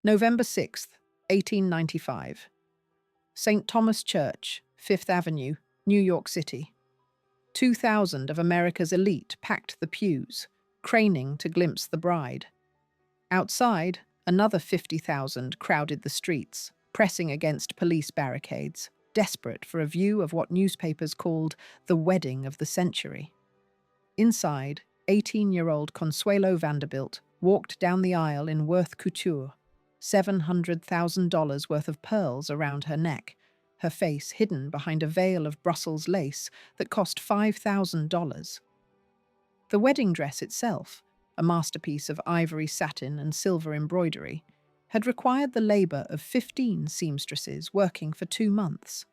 November 6th, 1895. St. Thomas Church, Fifth Avenue, New York City. 2,000 of America's elite packed the pews, craning to glimpse the bride. Outside, another 50,000 crowded the streets, pressing against police barricades, desperate for a view of what newspapers called the wedding of the century. Inside, 18-year-old Consuelo Vanderbilt walked down the aisle in Worth couture, $700,000 worth of pearls around her neck, her face hidden behind a veil of Brussels lace that cost $5,000. The wedding dress itself, a masterpiece of ivory satin and silver embroidery, had required the labor of 15 seamstresses working for 2 months.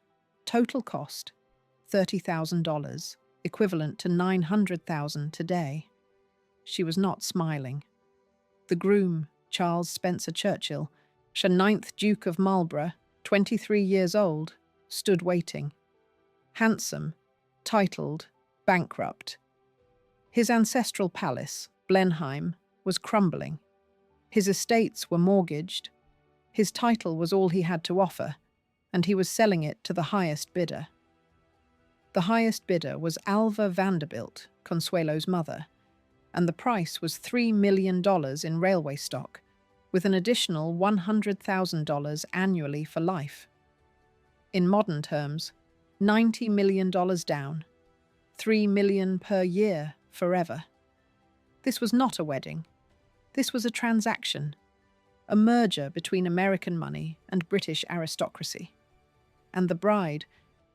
Total cost, $30,000, equivalent to $900,000 today. She was not smiling. The groom, Charles Spencer-Churchill, the 9th Duke of Marlborough, 23 years old, stood waiting. Handsome, titled, bankrupt. His ancestral palace, Blenheim, was crumbling. His estates were mortgaged. His title was all he had to offer, and he was selling it to the highest bidder. The highest bidder was Alva Vanderbilt, Consuelo's mother, and the price was $3 million in railway stock, with an additional $100,000 annually for life. In modern terms, $90 million down, $3 million per year forever. This was not a wedding. This was a transaction, a merger between American money and British aristocracy. And the bride,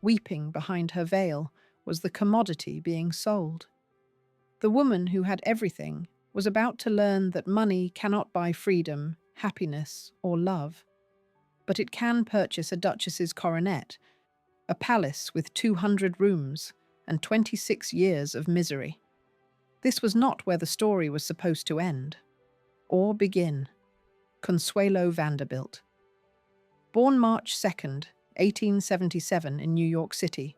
weeping behind her veil, was the commodity being sold. The woman who had everything was about to learn that money cannot buy freedom, happiness, or love. But it can purchase a duchess's coronet, a palace with 200 rooms, and 26 years of misery. This was not where the story was supposed to end, or begin. Consuelo Vanderbilt. Born March 2nd, 1877 in New York City,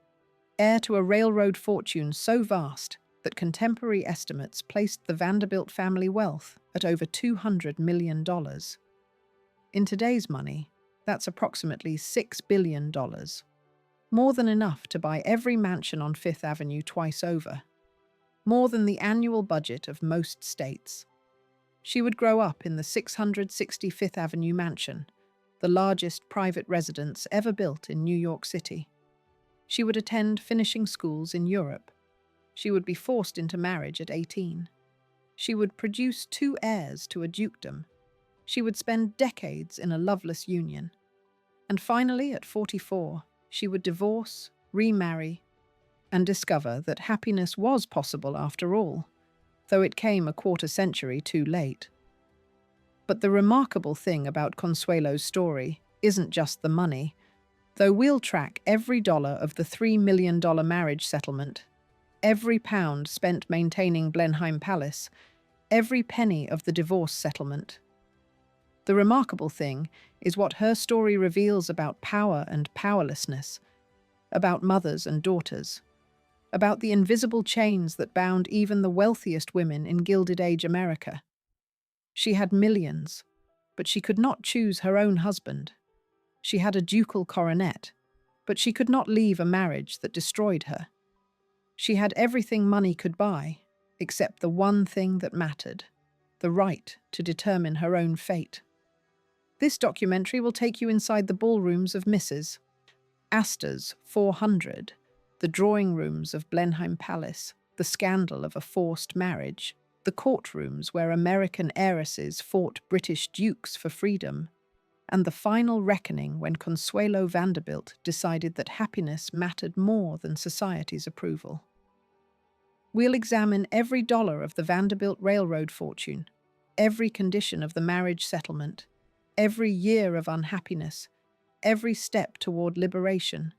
heir to a railroad fortune so vast that contemporary estimates placed the Vanderbilt family wealth at over $200 million. In today's money, that's approximately $6 billion. More than enough to buy every mansion on Fifth Avenue twice over. More than the annual budget of most states. She would grow up in the 660 Fifth Avenue mansion, the largest private residence ever built in New York City. She would attend finishing schools in Europe. She would be forced into marriage at 18. She would produce 2 heirs to a dukedom. She would spend decades in a loveless union. And finally, at 44, she would divorce, remarry, and discover that happiness was possible after all, though it came a quarter century too late. But the remarkable thing about Consuelo's story isn't just the money, though we'll track every dollar of the $3 million marriage settlement, every pound spent maintaining Blenheim Palace, every penny of the divorce settlement. The remarkable thing is what her story reveals about power and powerlessness, about mothers and daughters, about the invisible chains that bound even the wealthiest women in Gilded Age America. She had millions, but she could not choose her own husband. She had a ducal coronet, but she could not leave a marriage that destroyed her. She had everything money could buy, except the one thing that mattered, the right to determine her own fate. This documentary will take you inside the ballrooms of Mrs. Astor's 400, the drawing rooms of Blenheim Palace, the scandal of a forced marriage, the courtrooms where American heiresses fought British dukes for freedom, and the final reckoning when Consuelo Vanderbilt decided that happiness mattered more than society's approval. We'll examine every dollar of the Vanderbilt railroad fortune, every condition of the marriage settlement, every year of unhappiness, every step toward liberation,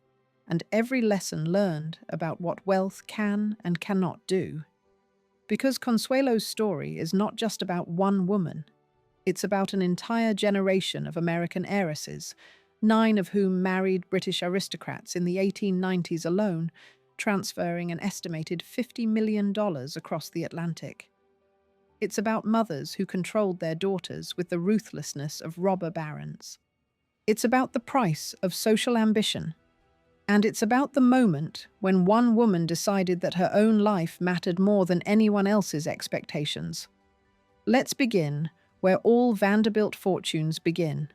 and every lesson learned about what wealth can and cannot do. Because Consuelo's story is not just about one woman, it's about an entire generation of American heiresses, 9 of whom married British aristocrats in the 1890s alone, transferring an estimated $50 million across the Atlantic. It's about mothers who controlled their daughters with the ruthlessness of robber barons. It's about the price of social ambition. And it's about the moment when one woman decided that her own life mattered more than anyone else's expectations. Let's begin where all Vanderbilt fortunes begin,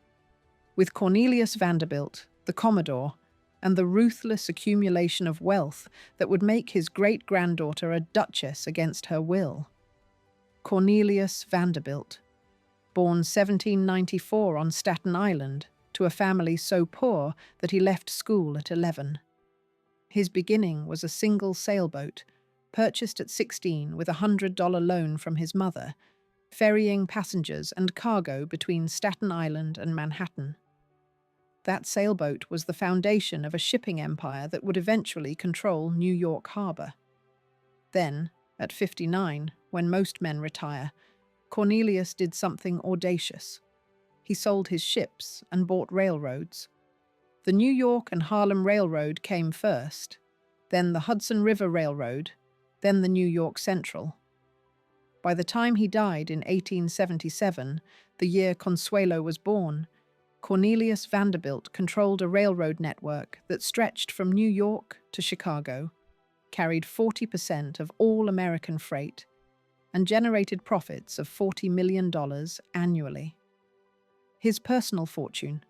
with Cornelius Vanderbilt, the Commodore, and the ruthless accumulation of wealth that would make his great-granddaughter a duchess against her will. Cornelius Vanderbilt, born 1794 on Staten Island, to a family so poor that he left school at 11. His beginning was a single sailboat, purchased at 16 with a $100 loan from his mother, ferrying passengers and cargo between Staten Island and Manhattan. That sailboat was the foundation of a shipping empire that would eventually control New York Harbor. Then, at 59, when most men retire, Cornelius did something audacious. He sold his ships and bought railroads. The New York and Harlem Railroad came first, then the Hudson River Railroad, then the New York Central. By the time he died in 1877, the year Consuelo was born, Cornelius Vanderbilt controlled a railroad network that stretched from New York to Chicago, carried 40% of all American freight, and generated profits of $40 million annually. His personal fortune,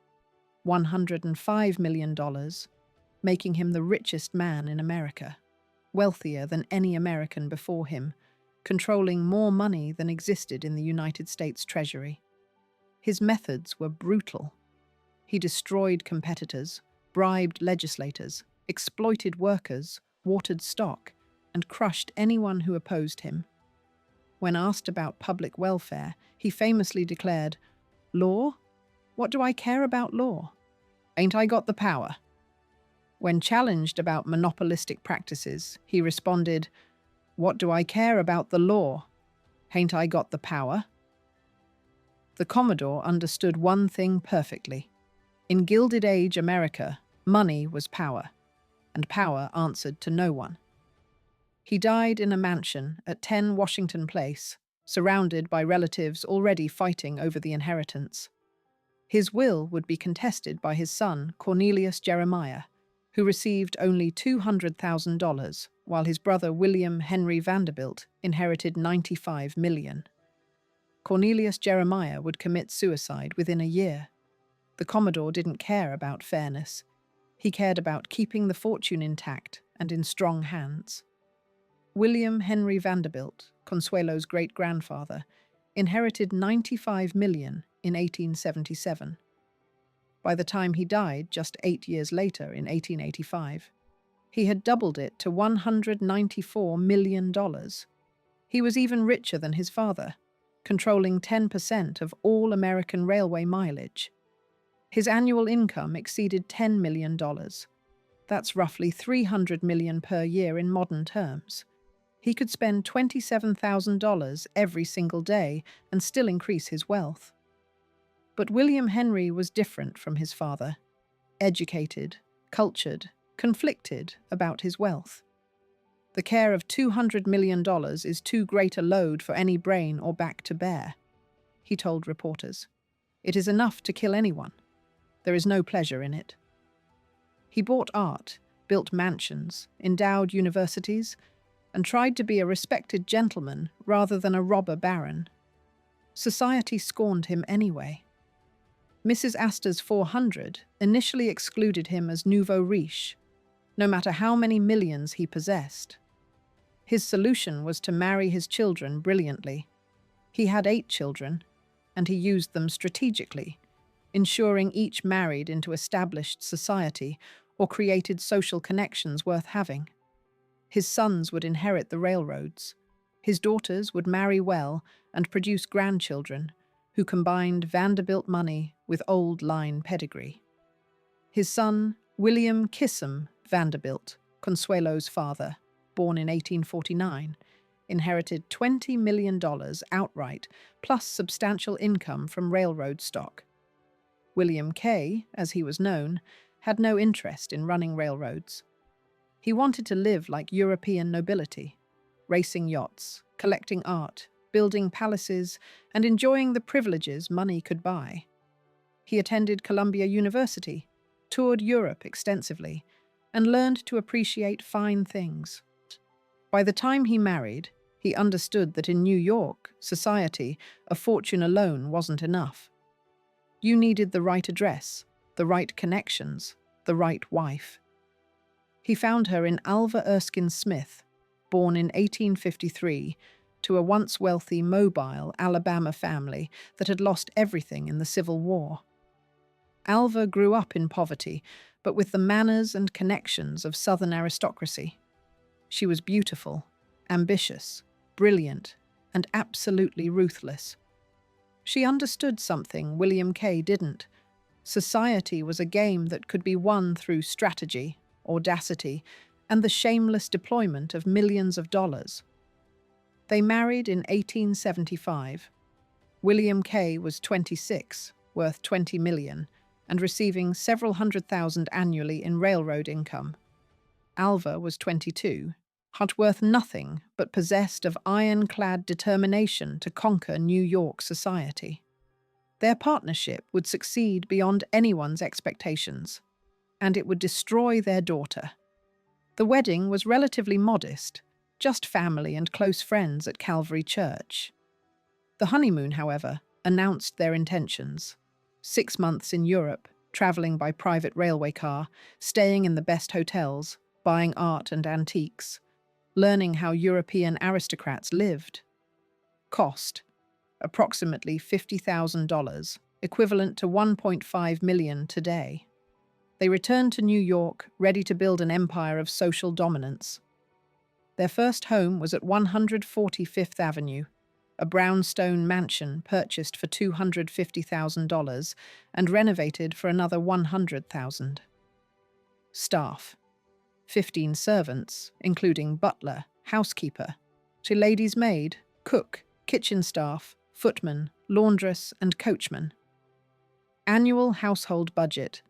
$105 million, making him the richest man in America, wealthier than any American before him, controlling more money than existed in the United States Treasury. His methods were brutal. He destroyed competitors, bribed legislators, exploited workers, watered stock, and crushed anyone who opposed him. When asked about public welfare, he famously declared, "Law? What do I care about law? Ain't I got the power?" When challenged about monopolistic practices, he responded, "What do I care about the law? Ain't I got the power?" The Commodore understood one thing perfectly. In Gilded Age America, money was power, and power answered to no one. He died in a mansion at 10 Washington Place, surrounded by relatives already fighting over the inheritance. His will would be contested by his son, Cornelius Jeremiah, who received only $200,000, while his brother William Henry Vanderbilt inherited $95 million. Cornelius Jeremiah would commit suicide within a year. The Commodore didn't care about fairness. He cared about keeping the fortune intact and in strong hands. William Henry Vanderbilt, Consuelo's great-grandfather, inherited $95 million in 1877. By the time he died, just 8 years later in 1885, he had doubled it to $194 million. He was even richer than his father, controlling 10% of all American railway mileage. His annual income exceeded $10 million. That's roughly $300 million per year in modern terms. He could spend $27,000 every single day and still increase his wealth. But William Henry was different from his father, educated, cultured, conflicted about his wealth. The care of $200 million is too great a load for any brain or back to bear, he told reporters. It is enough to kill anyone. There is no pleasure in it. He bought art, built mansions, endowed universities, and tried to be a respected gentleman rather than a robber baron. Society scorned him anyway. Mrs. Astor's 400 initially excluded him as nouveau riche, no matter how many millions he possessed. His solution was to marry his children brilliantly. He had 8 children, and he used them strategically, ensuring each married into established society or created social connections worth having. His sons would inherit the railroads. His daughters would marry well and produce grandchildren who combined Vanderbilt money with old line pedigree. His son, William Kissam Vanderbilt, Consuelo's father, born in 1849, inherited $20 million outright, plus substantial income from railroad stock. William K., as he was known, had no interest in running railroads. He wanted to live like European nobility, racing yachts, collecting art, building palaces and enjoying the privileges money could buy. He attended Columbia University, toured Europe extensively, and learned to appreciate fine things. By the time he married, he understood that in New York society, a fortune alone wasn't enough. You needed the right address, the right connections, the right wife. He found her in Alva Erskine Smith, born in 1853, to a once wealthy, mobile Alabama family that had lost everything in the Civil War. Alva grew up in poverty, but with the manners and connections of Southern aristocracy. She was beautiful, ambitious, brilliant, and absolutely ruthless. She understood something William Kay didn't. Society was a game that could be won through strategy, audacity, and the shameless deployment of millions of dollars. They married in 1875. William Kay was 26, worth $20 million, and receiving several $100,000 annually in railroad income. Alva was 22, worth nothing but possessed of ironclad determination to conquer New York society. Their partnership would succeed beyond anyone's expectations, and it would destroy their daughter. The wedding was relatively modest, just family and close friends at Calvary Church. The honeymoon, however, announced their intentions. 6 months in Europe, traveling by private railway car, staying in the best hotels, buying art and antiques, learning how European aristocrats lived. Cost: approximately $50,000, equivalent to $1.5 million today. They returned to New York, ready to build an empire of social dominance. Their first home was at 140 Fifth Avenue, a brownstone mansion purchased for $250,000 and renovated for another $100,000. Staff: 15 servants, including butler, housekeeper, to lady's maid, cook, kitchen staff, footman, laundress, and coachman. Annual household budget: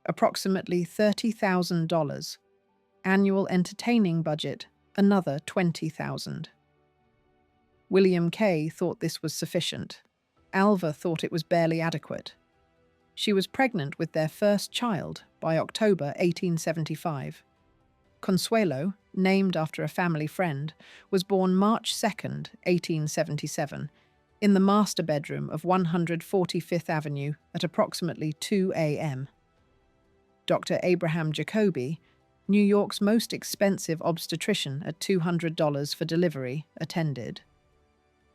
approximately $30,000. Annual entertaining budget: another $20,000. William Kay thought this was sufficient. Alva thought it was barely adequate. She was pregnant with their first child by October 1875. Consuelo, named after a family friend, was born March 2nd, 1877, in the master bedroom of 140 Fifth Avenue at approximately 2 a.m. Dr. Abraham Jacoby, New York's most expensive obstetrician at $200 for delivery, attended.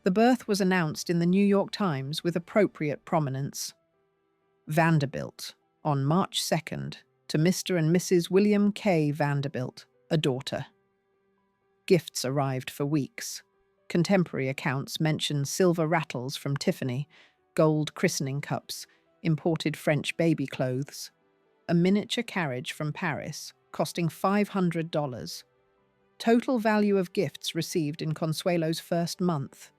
The birth was announced in the New York Times with appropriate prominence. Vanderbilt, on March 2nd, to Mr. and Mrs. William K. Vanderbilt, a daughter. Gifts arrived for weeks. Contemporary accounts mention silver rattles from Tiffany, gold christening cups, imported French baby clothes, a miniature carriage from Paris, costing $500. Total value of gifts received in Consuelo's first month,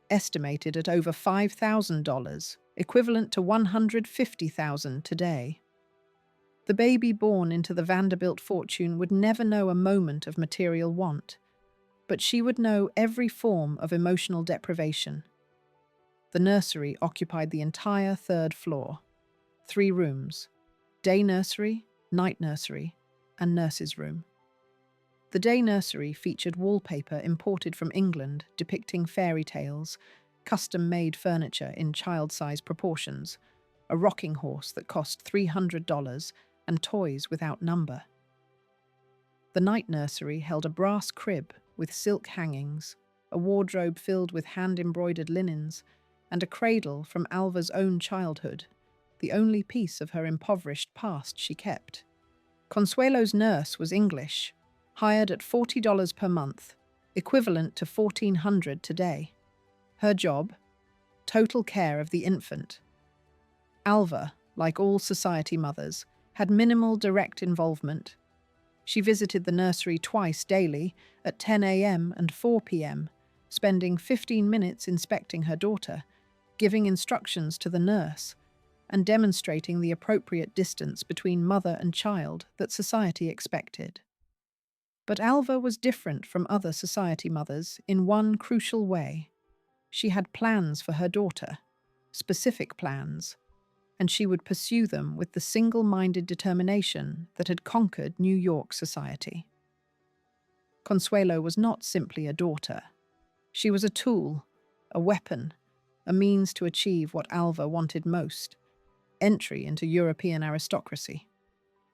estimated at over $5,000, equivalent to $150,000 today. The baby born into the Vanderbilt fortune would never know a moment of material want, but she would know every form of emotional deprivation. The nursery occupied the entire 3rd floor. 3 rooms: day nursery, night nursery, and nurse's room. The day nursery featured wallpaper imported from England depicting fairy tales, custom-made furniture in child-size proportions, a rocking horse that cost $300, and toys without number. The night nursery held a brass crib with silk hangings, a wardrobe filled with hand-embroidered linens, and a cradle from Alva's own childhood, the only piece of her impoverished past she kept. Consuelo's nurse was English, hired at $40 per month, equivalent to $1,400 today. Her job: total care of the infant. Alva, like all society mothers, had minimal direct involvement. She visited the nursery twice daily, at 10 a.m. and 4 p.m., spending 15 minutes inspecting her daughter, giving instructions to the nurse, and demonstrating the appropriate distance between mother and child that society expected. But Alva was different from other society mothers in one crucial way. she had plans for her daughter, specific plans, and she would pursue them with the single-minded determination that had conquered New York society. Consuelo was not simply a daughter. She was a tool, a weapon, a means to achieve what Alva wanted most: entry into European aristocracy.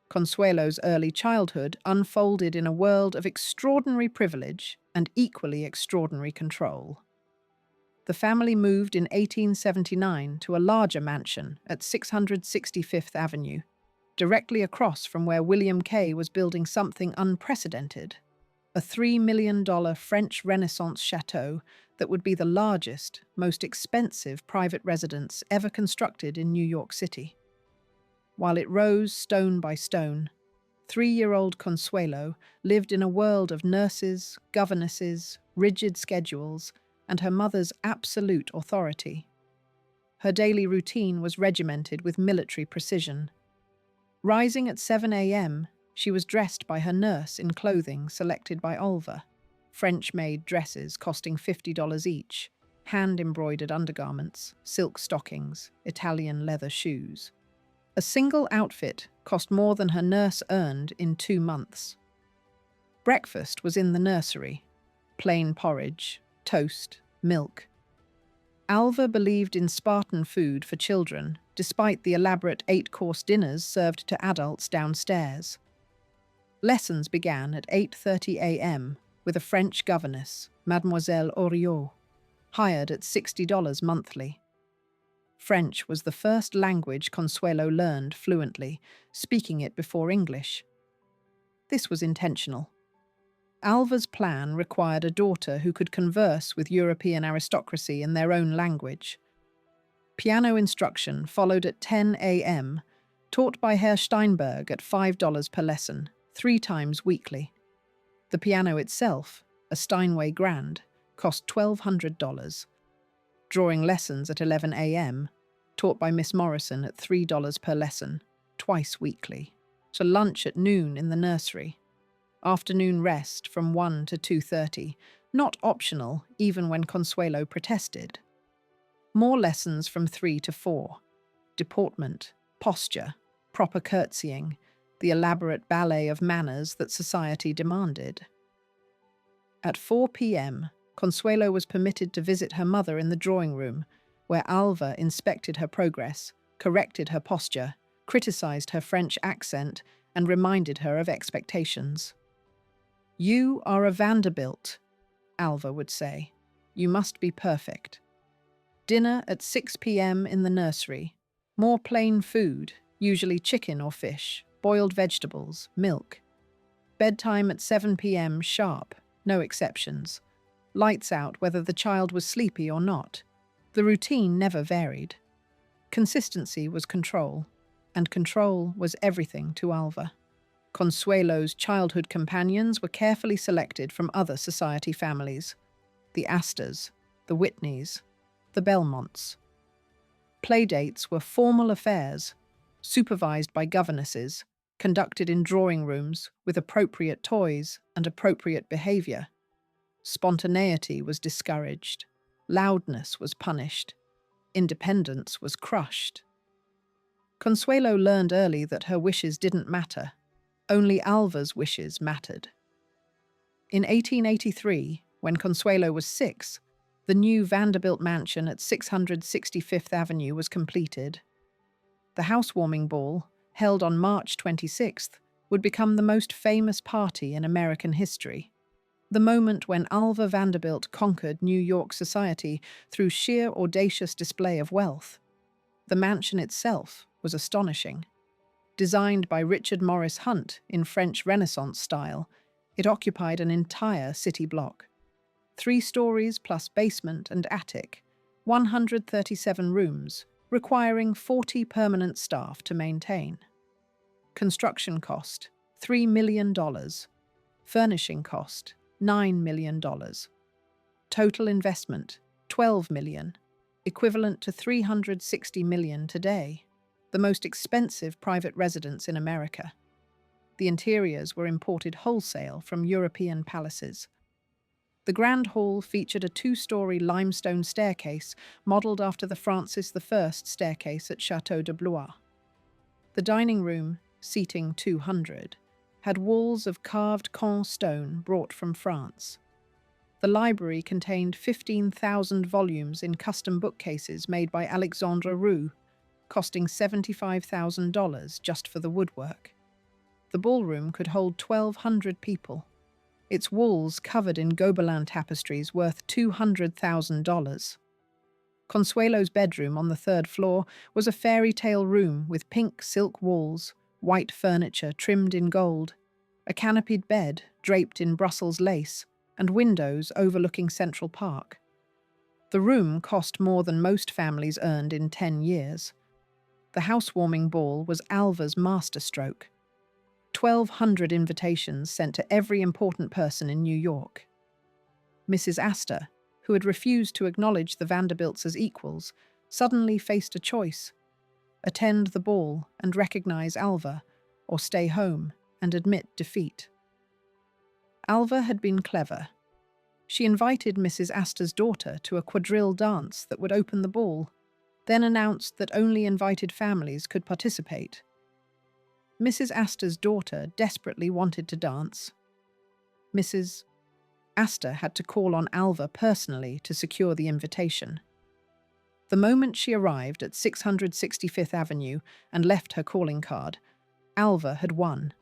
Consuelo's early childhood unfolded in a world of extraordinary privilege and equally extraordinary control. The family moved in 1879 to a larger mansion at 665th Avenue, directly across from where William Kay was building something unprecedented: a $3 million French Renaissance chateau that would be the largest, most expensive private residence ever constructed in New York City. While it rose stone by stone, 3-year-old Consuelo lived in a world of nurses, governesses, rigid schedules, and her mother's absolute authority. Her daily routine was regimented with military precision. Rising at 7 a.m., she was dressed by her nurse in clothing selected by Alva, French-made dresses costing $50 each, hand-embroidered undergarments, silk stockings, Italian leather shoes. A single outfit cost more than her nurse earned in 2 months. Breakfast was in the nursery: plain porridge, toast, milk. Alva believed in Spartan food for children, despite the elaborate 8-course dinners served to adults downstairs. Lessons began at 8:30 a.m. with a French governess, Mademoiselle Oriot, hired at $60 monthly. French was the first language Consuelo learned fluently, speaking it before English. This was intentional. Alva's plan required a daughter who could converse with European aristocracy in their own language. Piano instruction followed at 10 a.m., taught by Herr Steinberg at $5 per lesson, 3 times weekly. The piano itself, a Steinway Grand, cost $1,200. Drawing lessons at 11 a.m., taught by Miss Morrison at $3 per lesson, twice weekly. To lunch at noon in the nursery. Afternoon rest from 1 to 2:30, not optional even when Consuelo protested. More lessons from 3 to 4. Deportment, posture, proper curtsying, the elaborate ballet of manners that society demanded. At 4 p.m., Consuelo was permitted to visit her mother in the drawing room, where Alva inspected her progress, corrected her posture, criticized her French accent, and reminded her of expectations. "You are a Vanderbilt," Alva would say. "You must be perfect." Dinner at 6 p.m. in the nursery. More plain food, usually chicken or fish, boiled vegetables, milk. Bedtime at 7 p.m. sharp, no exceptions. Lights out whether the child was sleepy or not. The routine never varied. Consistency was control, and control was everything to Alva. Consuelo's childhood companions were carefully selected from other society families: the Astors, the Whitneys, the Belmonts. Playdates were formal affairs, supervised by governesses, conducted in drawing rooms with appropriate toys and appropriate behavior. Spontaneity was discouraged. Loudness was punished. Independence was crushed. Consuelo learned early that her wishes didn't matter. Only Alva's wishes mattered. In 1883, when Consuelo was 6, the new Vanderbilt mansion at 665th Avenue was completed. The housewarming ball, held on March 26th, would become the most famous party in American history. The moment when Alva Vanderbilt conquered New York society through sheer audacious display of wealth. The mansion itself was astonishing. Designed by Richard Morris Hunt in French Renaissance style, it occupied an entire city block. 3 stories plus basement and attic, 137 rooms, requiring 40 permanent staff to maintain. Construction cost, $3 million. Furnishing cost, $9 million. Total investment, $12 million, equivalent to $360 million today. The most expensive private residence in America. The interiors were imported wholesale from European palaces. The Grand Hall featured a two-story limestone staircase modelled after the Francis I staircase at Château de Blois. The dining room, seating 200, had walls of carved Caen stone brought from France. The library contained 15,000 volumes in custom bookcases made by Alexandre Roux, costing $75,000 just for the woodwork. The ballroom could hold 1,200 people. Its walls covered in Gobelin tapestries worth $200,000. Consuelo's bedroom on the third floor was a fairy tale room with pink silk walls, white furniture trimmed in gold, a canopied bed draped in Brussels lace, and windows overlooking Central Park. The room cost more than most families earned in 10 years. The housewarming ball was Alva's masterstroke. 1,200 invitations sent to every important person in New York. Mrs. Astor, who had refused to acknowledge the Vanderbilts as equals, suddenly faced a choice: attend the ball and recognize Alva, or stay home and admit defeat. Alva had been clever. She invited Mrs. Astor's daughter to a quadrille dance that would open the ball, then announced that only invited families could participate. Mrs. Astor's daughter desperately wanted to dance. Mrs. Astor had to call on Alva personally to secure the invitation. The moment she arrived at 665th Avenue and left her calling card, Alva had won.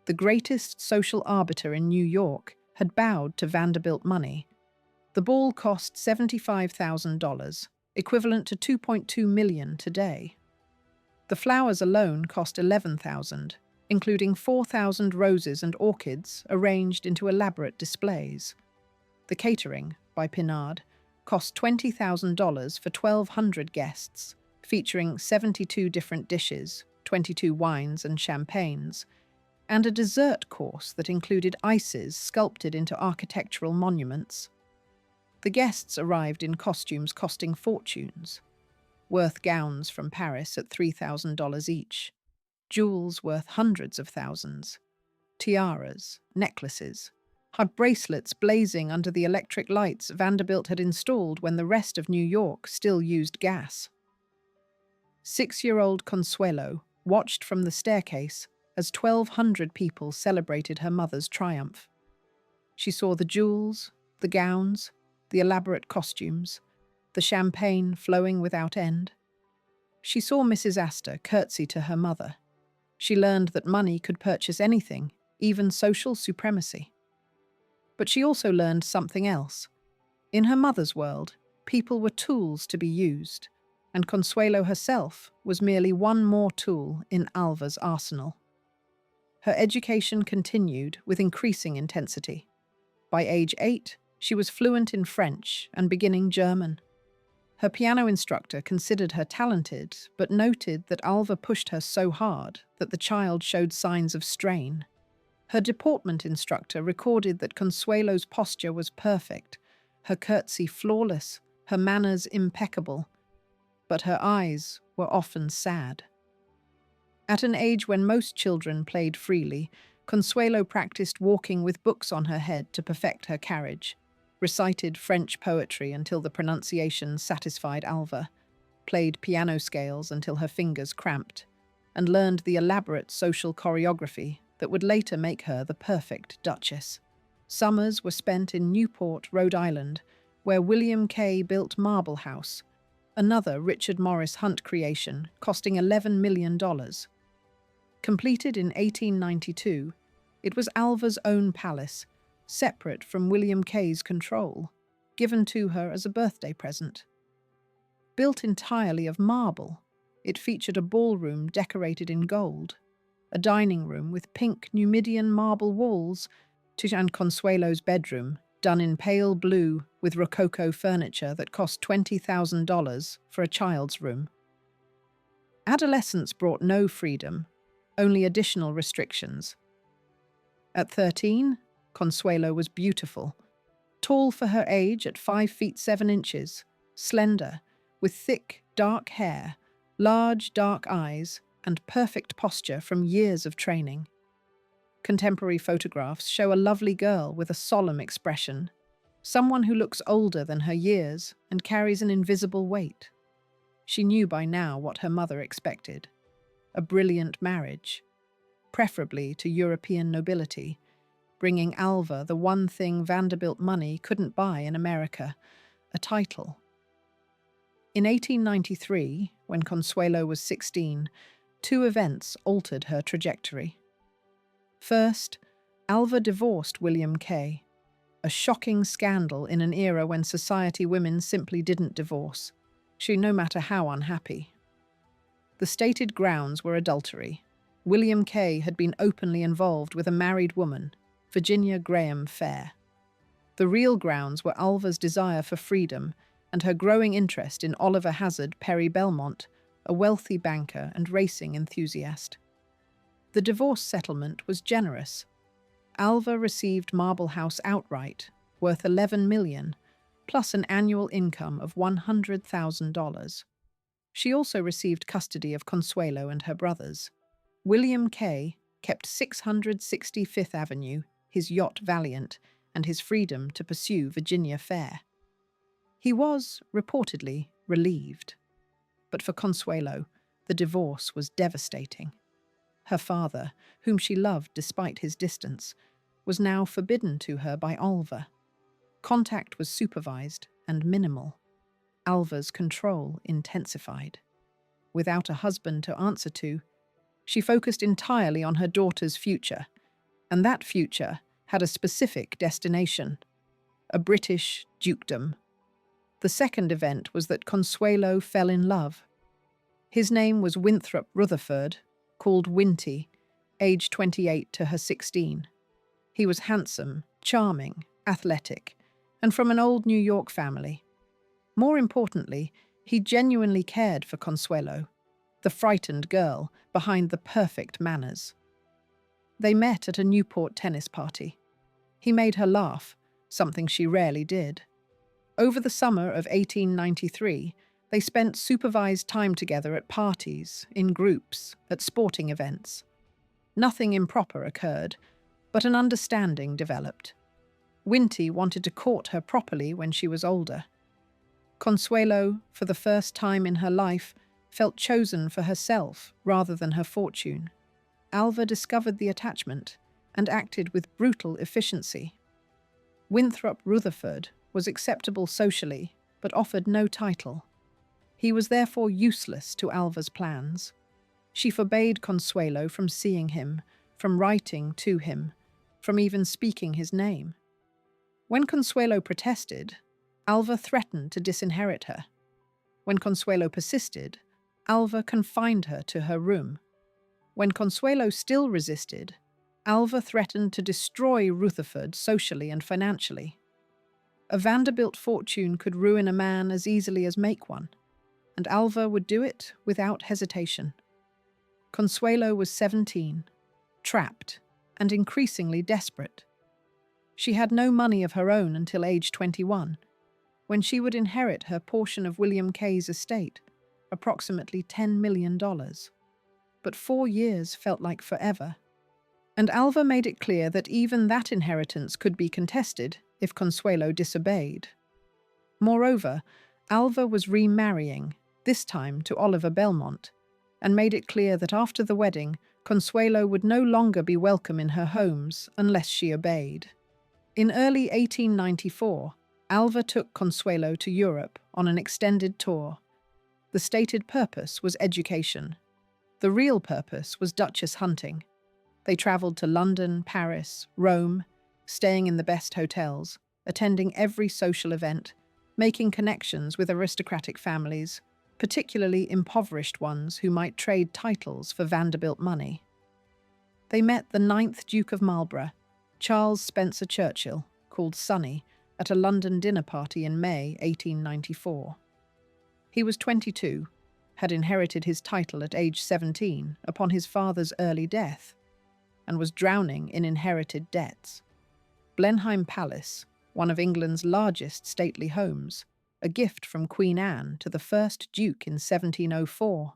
The greatest social arbiter in New York had bowed to Vanderbilt money. The ball cost $75,000, equivalent to $2.2 million today. The flowers alone cost $11,000, including 4,000 roses and orchids arranged into elaborate displays. The catering, by Pinard, cost $20,000 for 1,200 guests, featuring 72 different dishes, 22 wines and champagnes, and a dessert course that included ices sculpted into architectural monuments. The guests arrived in costumes costing fortunes: Worth gowns from Paris at $3,000 each, jewels worth hundreds of thousands, tiaras, necklaces, bracelets blazing under the electric lights Vanderbilt had installed when the rest of New York still used gas. 6-year-old Consuelo watched from the staircase as 1,200 people celebrated her mother's triumph. She saw the jewels, the gowns, the elaborate costumes, the champagne flowing without end. She saw Mrs. Astor curtsy to her mother. She learned that money could purchase anything, even social supremacy. But she also learned something else. In her mother's world, people were tools to be used, and Consuelo herself was merely one more tool in Alva's arsenal. Her education continued with increasing intensity. By age 8, she was fluent in French and beginning German. Her piano instructor considered her talented, but noted that Alva pushed her so hard that the child showed signs of strain. Her deportment instructor recorded that Consuelo's posture was perfect, her curtsy flawless, her manners impeccable, but her eyes were often sad. At an age when most children played freely, Consuelo practiced walking with books on her head to perfect her carriage, recited French poetry until the pronunciation satisfied Alva, played piano scales until her fingers cramped, and learned the elaborate social choreography that would later make her the perfect duchess. Summers were spent in Newport, Rhode Island, where William Kay built Marble House, another Richard Morris Hunt creation costing $11 million. Completed in 1892, it was Alva's own palace, separate from William Kay's control, given to her as a birthday present. Built entirely of marble, it featured a ballroom decorated in gold, a dining room with pink Numidian marble walls, and Consuelo's bedroom, done in pale blue with Rococo furniture that cost $20,000 for a child's room. Adolescence brought no freedom, only additional restrictions. At 13, Consuelo was beautiful, tall for her age at 5 feet 7 inches, slender, with thick, dark hair, large, dark eyes, and perfect posture from years of training. Contemporary photographs show a lovely girl with a solemn expression. someone who looks older than her years and carries an invisible weight. She knew by now what her mother expected: a brilliant marriage, preferably to European nobility, bringing Alva the one thing Vanderbilt money couldn't buy in America: a title. In 1893, when Consuelo was 16, two events altered her trajectory. First, Alva divorced William Kay, a shocking scandal in an era when society women simply didn't divorce, no matter how unhappy. The stated grounds were adultery. William Kay had been openly involved with a married woman, Virginia Graham Fair. The real grounds were Alva's desire for freedom and her growing interest in Oliver Hazard Perry Belmont, a wealthy banker and racing enthusiast. The divorce settlement was generous. Alva received Marble House outright, worth $11 million, plus an annual income of $100,000. She also received custody of Consuelo and her brothers. William Kay kept 665th Avenue, his yacht Valiant, and his freedom to pursue Virginia Fair. He was, reportedly, relieved. But for Consuelo, the divorce was devastating. Her father, whom she loved despite his distance, was now forbidden to her by Alva. Contact was supervised and minimal. Alva's control intensified. Without a husband to answer to, she focused entirely on her daughter's future, and that future had a specific destination: a British dukedom. The second event was that Consuelo fell in love. His name was Winthrop Rutherfurd, called Winty, aged 28 to her 16. He was handsome, charming, athletic, and from an old New York family. More importantly, he genuinely cared for Consuelo, the frightened girl behind the perfect manners. They met at a Newport tennis party. He made her laugh, something she rarely did. Over the summer of 1893, they spent supervised time together at parties, in groups, at sporting events. Nothing improper occurred, but an understanding developed. Winty wanted to court her properly when she was older. Consuelo, for the first time in her life, felt chosen for herself rather than her fortune. Alva discovered the attachment and acted with brutal efficiency. Winthrop Rutherfurd was acceptable socially, but offered no title. He was therefore useless to Alva's plans. She forbade Consuelo from seeing him, from writing to him, from even speaking his name. When Consuelo protested, Alva threatened to disinherit her. When Consuelo persisted, Alva confined her to her room. When Consuelo still resisted, Alva threatened to destroy Rutherfurd socially and financially. A Vanderbilt fortune could ruin a man as easily as make one, and Alva would do it without hesitation. Consuelo was 17, trapped, and increasingly desperate. She had no money of her own until age 21, when she would inherit her portion of William Kay's estate, approximately $10 million. But 4 years felt like forever, and Alva made it clear that even that inheritance could be contested if Consuelo disobeyed. Moreover, Alva was remarrying, this time to Oliver Belmont, and made it clear that after the wedding, Consuelo would no longer be welcome in her homes unless she obeyed. In early 1894, Alva took Consuelo to Europe on an extended tour. The stated purpose was education. The real purpose was duchess hunting. They travelled to London, Paris, Rome, staying in the best hotels, attending every social event, making connections with aristocratic families, particularly impoverished ones who might trade titles for Vanderbilt money. They met the 9th Duke of Marlborough, Charles Spencer-Churchill, called Sonny, at a London dinner party in May 1894. He was 22, had inherited his title at age 17 upon his father's early death, and was drowning in inherited debts. Blenheim Palace, one of England's largest stately homes, a gift from Queen Anne to the first Duke in 1704,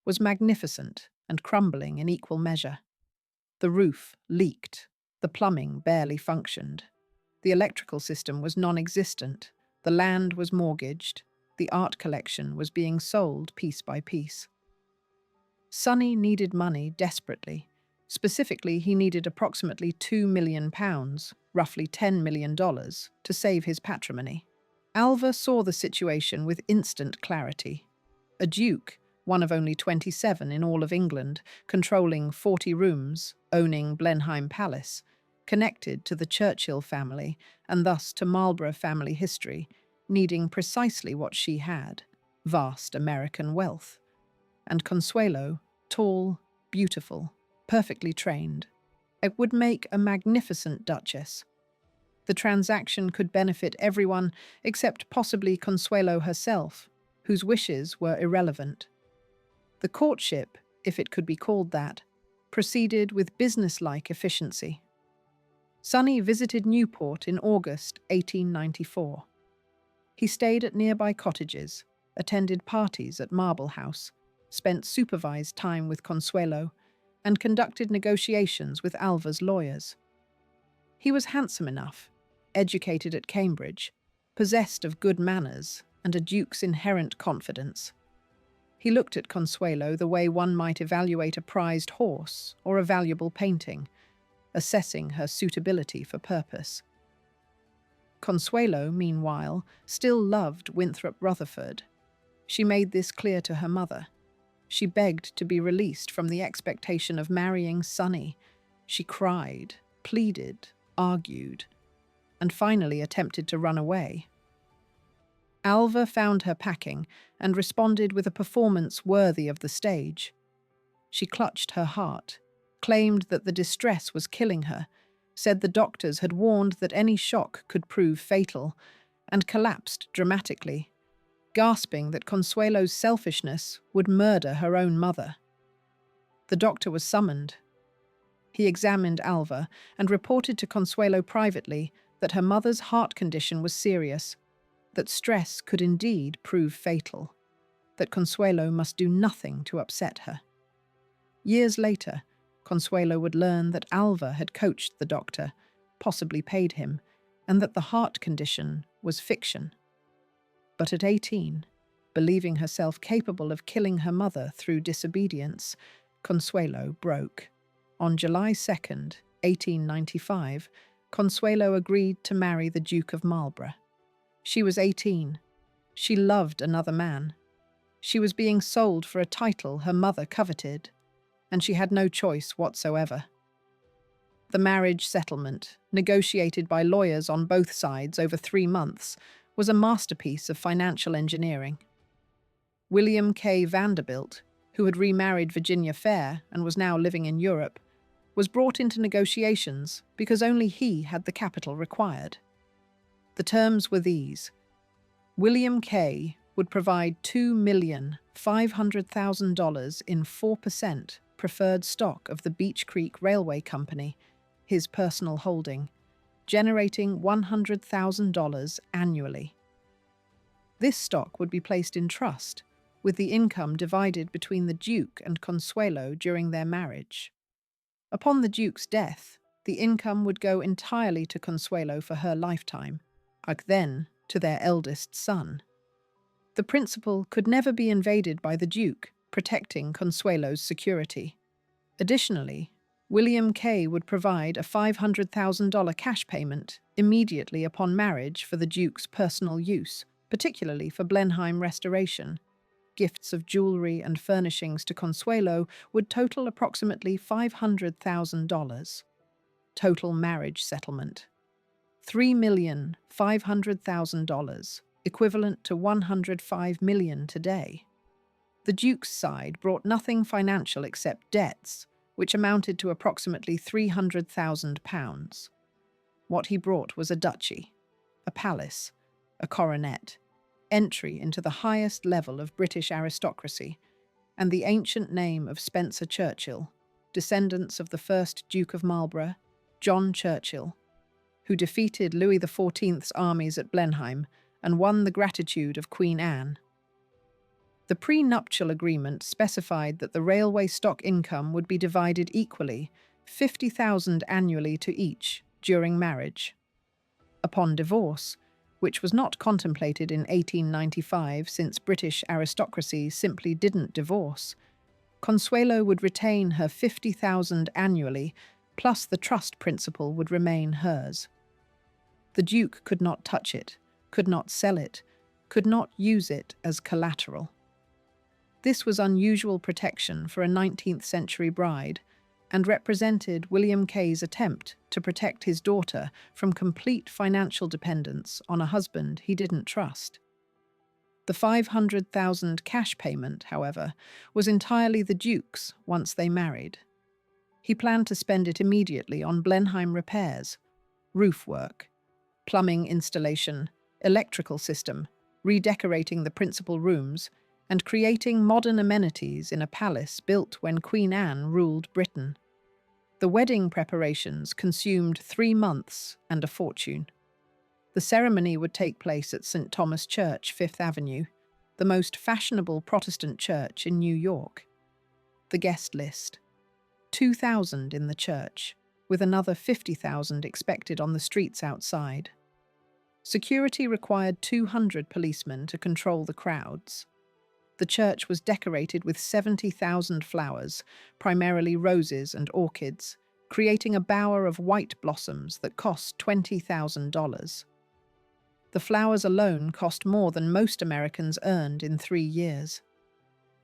was magnificent and crumbling in equal measure. The roof leaked, the plumbing barely functioned. The electrical system was non-existent, the land was mortgaged, the art collection was being sold piece by piece. Sonny needed money desperately. Specifically, he needed approximately £2 million, roughly $10 million, to save his patrimony. Alva saw the situation with instant clarity. A duke, one of only 27 in all of England, controlling 40 rooms, owning Blenheim Palace, connected to the Churchill family and thus to Marlborough family history, needing precisely what she had, vast American wealth. And Consuelo, tall, beautiful, perfectly trained, it would make a magnificent duchess. The transaction could benefit everyone except possibly Consuelo herself, whose wishes were irrelevant. The courtship, if it could be called that, proceeded with businesslike efficiency. Sonny visited Newport in August 1894. He stayed at nearby cottages, attended parties at Marble House, spent supervised time with Consuelo, and conducted negotiations with Alva's lawyers. He was handsome enough, educated at Cambridge, possessed of good manners and a duke's inherent confidence. He looked at Consuelo the way one might evaluate a prized horse or a valuable painting, assessing her suitability for purpose. Consuelo, meanwhile, still loved Winthrop Rutherfurd. She made this clear to her mother. She begged to be released from the expectation of marrying Sonny. She cried, pleaded, argued, and finally attempted to run away. Alva found her packing and responded with a performance worthy of the stage. She clutched her heart, claimed that the distress was killing her, said the doctors had warned that any shock could prove fatal, and collapsed dramatically, gasping that Consuelo's selfishness would murder her own mother. The doctor was summoned. He examined Alva and reported to Consuelo privately that her mother's heart condition was serious, that stress could indeed prove fatal, that Consuelo must do nothing to upset her. Years later, Consuelo would learn that Alva had coached the doctor, possibly paid him, and that the heart condition was fiction. But at 18, believing herself capable of killing her mother through disobedience, Consuelo broke. On July 2nd, 1895, Consuelo agreed to marry the Duke of Marlborough. She was 18. She loved another man. She was being sold for a title her mother coveted, and she had no choice whatsoever. The marriage settlement, negotiated by lawyers on both sides over 3 months, was a masterpiece of financial engineering. William K. Vanderbilt, who had remarried Virginia Fair and was now living in Europe, was brought into negotiations because only he had the capital required. The terms were these. William K. would provide $2,500,000 in 4% preferred stock of the Beech Creek Railway Company, his personal holding, generating $100,000 annually. This stock would be placed in trust, with the income divided between the Duke and Consuelo during their marriage. Upon the Duke's death, the income would go entirely to Consuelo for her lifetime, and then to their eldest son. The principal could never be invaded by the Duke, protecting Consuelo's security. Additionally, William K. would provide a $500,000 cash payment immediately upon marriage for the Duke's personal use, particularly for Blenheim restoration. Gifts of jewelry and furnishings to Consuelo would total approximately $500,000. Total marriage settlement: $3,500,000, equivalent to $105 million today. The Duke's side brought nothing financial except debts, which amounted to approximately £300,000. What he brought was a duchy, a palace, a coronet, entry into the highest level of British aristocracy, and the ancient name of Spencer-Churchill, descendants of the first Duke of Marlborough, John Churchill, who defeated Louis XIV's armies at Blenheim and won the gratitude of Queen Anne. The prenuptial agreement specified that the railway stock income would be divided equally, $50,000 annually to each, during marriage. Upon divorce, which was not contemplated in 1895 since British aristocracy simply didn't divorce, Consuelo would retain her $50,000 annually, plus the trust principal would remain hers. The Duke could not touch it, could not sell it, could not use it as collateral. This was unusual protection for a 19th century bride, and represented William Kay's attempt to protect his daughter from complete financial dependence on a husband he didn't trust. The $500,000 cash payment, however, was entirely the Duke's once they married. He planned to spend it immediately on Blenheim repairs, roof work, plumbing installation, electrical system, redecorating the principal rooms, and creating modern amenities in a palace built when Queen Anne ruled Britain. The wedding preparations consumed 3 months and a fortune. The ceremony would take place at St. Thomas Church, 5th Avenue, the most fashionable Protestant church in New York. The guest list: 2,000 in the church, with another 50,000 expected on the streets outside. Security required 200 policemen to control the crowds. The church was decorated with 70,000 flowers, primarily roses and orchids, creating a bower of white blossoms that cost $20,000. The flowers alone cost more than most Americans earned in 3 years.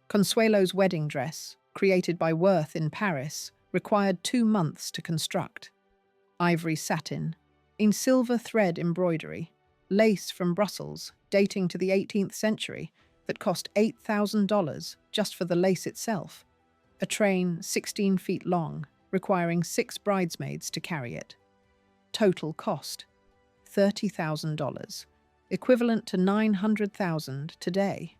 Consuelo's wedding dress, created by Worth in Paris, required 2 months to construct. Ivory satin, in silver thread embroidery, lace from Brussels, dating to the 18th century, that cost $8,000 just for the lace itself. A train 16 feet long, requiring 6 bridesmaids to carry it. Total cost: $30,000, equivalent to $900,000 today.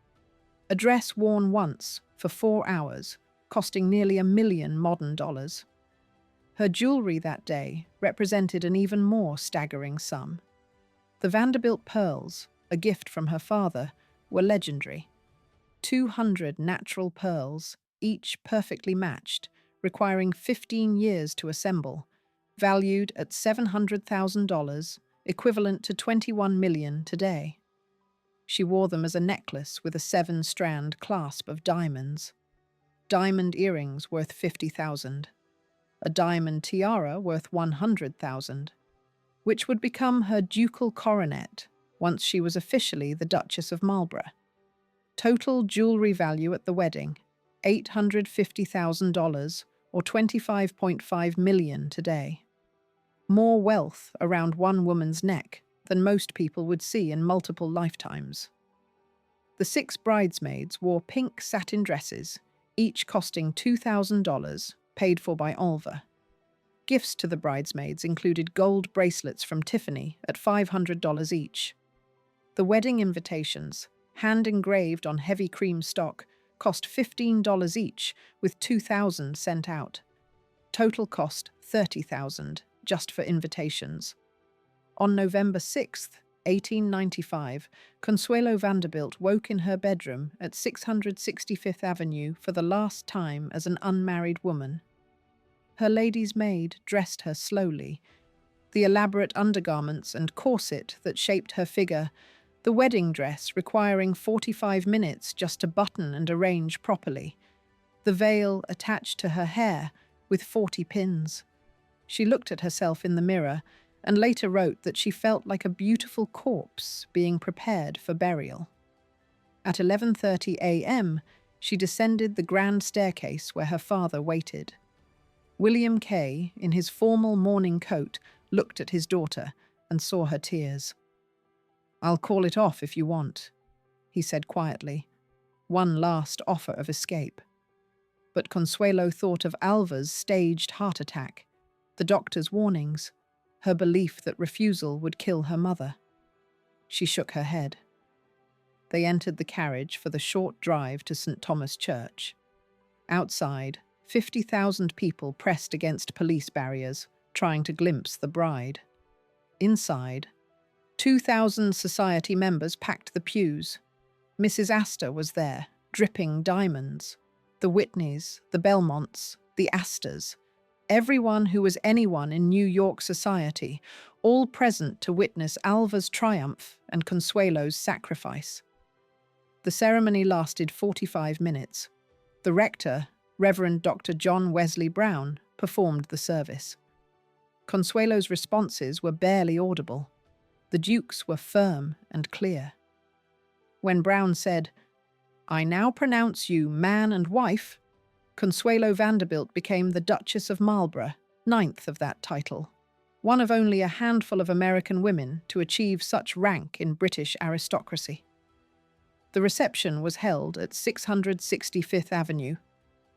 A dress worn once for 4 hours, costing nearly $1 million modern dollars. Her jewelry that day represented an even more staggering sum. The Vanderbilt pearls, a gift from her father, were legendary. 200 natural pearls, each perfectly matched, requiring 15 years to assemble, valued at $700,000, equivalent to $21 million today. She wore them as a necklace with a 7-strand clasp of diamonds. Diamond earrings worth $50,000. A diamond tiara worth $100,000, which would become her ducal coronet once she was officially the Duchess of Marlborough. Total jewelry value at the wedding: $850,000, or $25.5 million today. More wealth around one woman's neck than most people would see in multiple lifetimes. The 6 bridesmaids wore pink satin dresses, each costing $2,000, paid for by Alva. Gifts to the bridesmaids included gold bracelets from Tiffany at $500 each. The wedding invitations, hand-engraved on heavy cream stock, cost $15 each, with 2,000 sent out. Total cost $30,000 just for invitations. On November 6, 1895, Consuelo Vanderbilt woke in her bedroom at 665th Avenue for the last time as an unmarried woman. Her lady's maid dressed her slowly. The elaborate undergarments and corset that shaped her figure, the wedding dress requiring 45 minutes just to button and arrange properly, the veil attached to her hair with 40 pins. She looked at herself in the mirror and later wrote that she felt like a beautiful corpse being prepared for burial. At 11:30 a.m., she descended the grand staircase where her father waited. William Kay, in his formal mourning coat, looked at his daughter and saw her tears. "I'll call it off if you want," he said quietly, one last offer of escape. But Consuelo thought of Alva's staged heart attack, the doctor's warnings, her belief that refusal would kill her mother. She shook her head. They entered the carriage for the short drive to St. Thomas Church. Outside, 50,000 people pressed against police barriers, trying to glimpse the bride. Inside, 2,000 society members packed the pews. Mrs. Astor was there, dripping diamonds. The Whitneys, the Belmonts, the Astors. Everyone who was anyone in New York society, all present to witness Alva's triumph and Consuelo's sacrifice. The ceremony lasted 45 minutes. The rector, Reverend Dr. John Wesley Brown, performed the service. Consuelo's responses were barely audible. The Duke's were firm and clear. When Brown said, "I now pronounce you man and wife," Consuelo Vanderbilt became the Duchess of Marlborough, 9th of that title, one of only a handful of American women to achieve such rank in British aristocracy. The reception was held at 665th Avenue.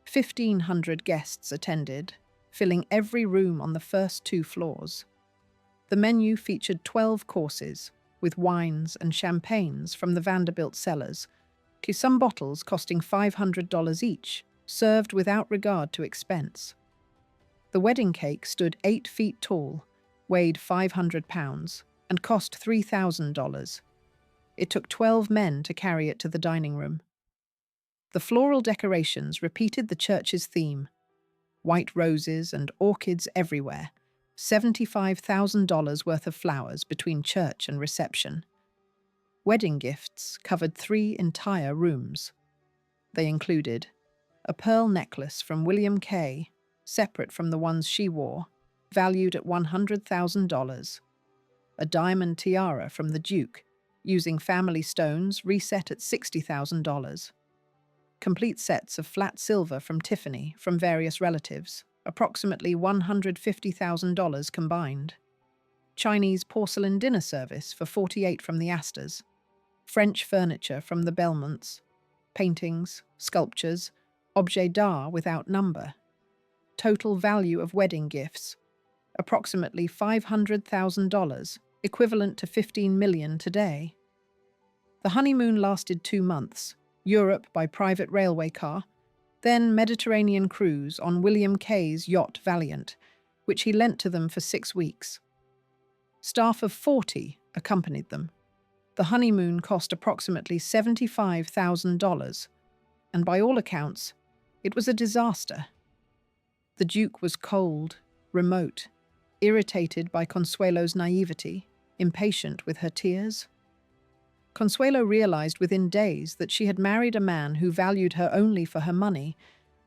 1,500 guests attended, filling every room on the first 2 floors. The menu featured 12 courses, with wines and champagnes from the Vanderbilt cellars, to some bottles costing $500 each, served without regard to expense. The wedding cake stood 8 feet tall, weighed 500 pounds, and cost $3,000. It took 12 men to carry it to the dining room. The floral decorations repeated the church's theme: white roses and orchids everywhere, $75,000 worth of flowers between church and reception. Wedding gifts covered 3 entire rooms. They included a pearl necklace from William Kay, separate from the ones she wore, valued at $100,000, a diamond tiara from the Duke, using family stones reset at $60,000, complete sets of flat silver from Tiffany from various relatives, approximately $150,000 combined, Chinese porcelain dinner service for $48,000 from the Astors, French furniture from the Belmonts, paintings, sculptures, objets d'art without number. Total value of wedding gifts, approximately $500,000, equivalent to $15 million today. The honeymoon lasted 2 months, Europe by private railway car, then Mediterranean cruise on William Kay's yacht Valiant, which he lent to them for 6 weeks. Staff of 40 accompanied them. The honeymoon cost approximately $75,000, and by all accounts, it was a disaster. The Duke was cold, remote, irritated by Consuelo's naivety, impatient with her tears. Consuelo realized within days that she had married a man who valued her only for her money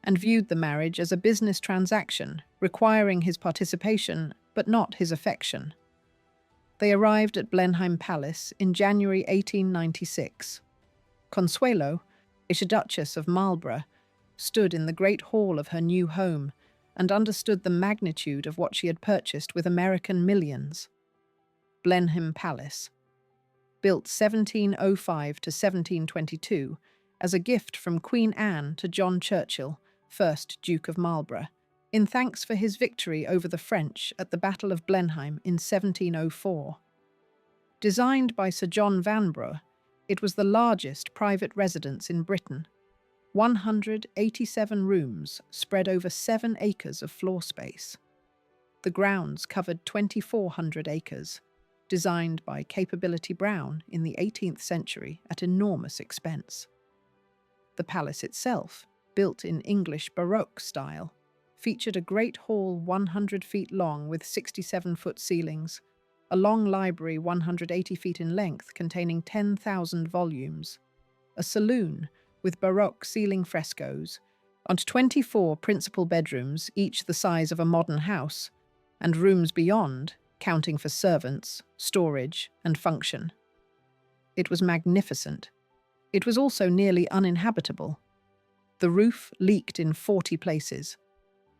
and viewed the marriage as a business transaction, requiring his participation but not his affection. They arrived at Blenheim Palace in January 1896. Consuelo, a Duchess of Marlborough, stood in the great hall of her new home and understood the magnitude of what she had purchased with American millions. Blenheim Palace, built 1705 to 1722 as a gift from Queen Anne to John Churchill, 1st Duke of Marlborough, in thanks for his victory over the French at the Battle of Blenheim in 1704. Designed by Sir John Vanbrugh, it was the largest private residence in Britain. 187 rooms spread over 7 acres of floor space. The grounds covered 2,400 acres, designed by Capability Brown in the 18th century at enormous expense. The palace itself, built in English Baroque style, featured a great hall 100 feet long with 67-foot ceilings, a long library 180 feet in length containing 10,000 volumes, a saloon with Baroque ceiling frescoes, and 24 principal bedrooms, each the size of a modern house, and rooms beyond, counting for servants, storage, and function. It was magnificent. It was also nearly uninhabitable. The roof leaked in 40 places.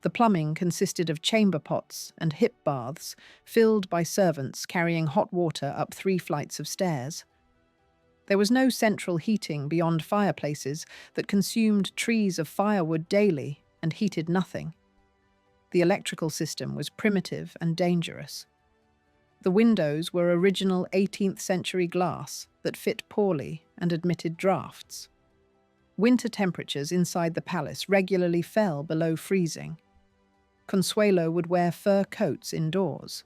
The plumbing consisted of chamber pots and hip baths filled by servants carrying hot water up 3 flights of stairs. There was no central heating beyond fireplaces that consumed trees of firewood daily and heated nothing. The electrical system was primitive and dangerous. The windows were original 18th century glass that fit poorly and admitted drafts. Winter temperatures inside the palace regularly fell below freezing. Consuelo would wear fur coats indoors.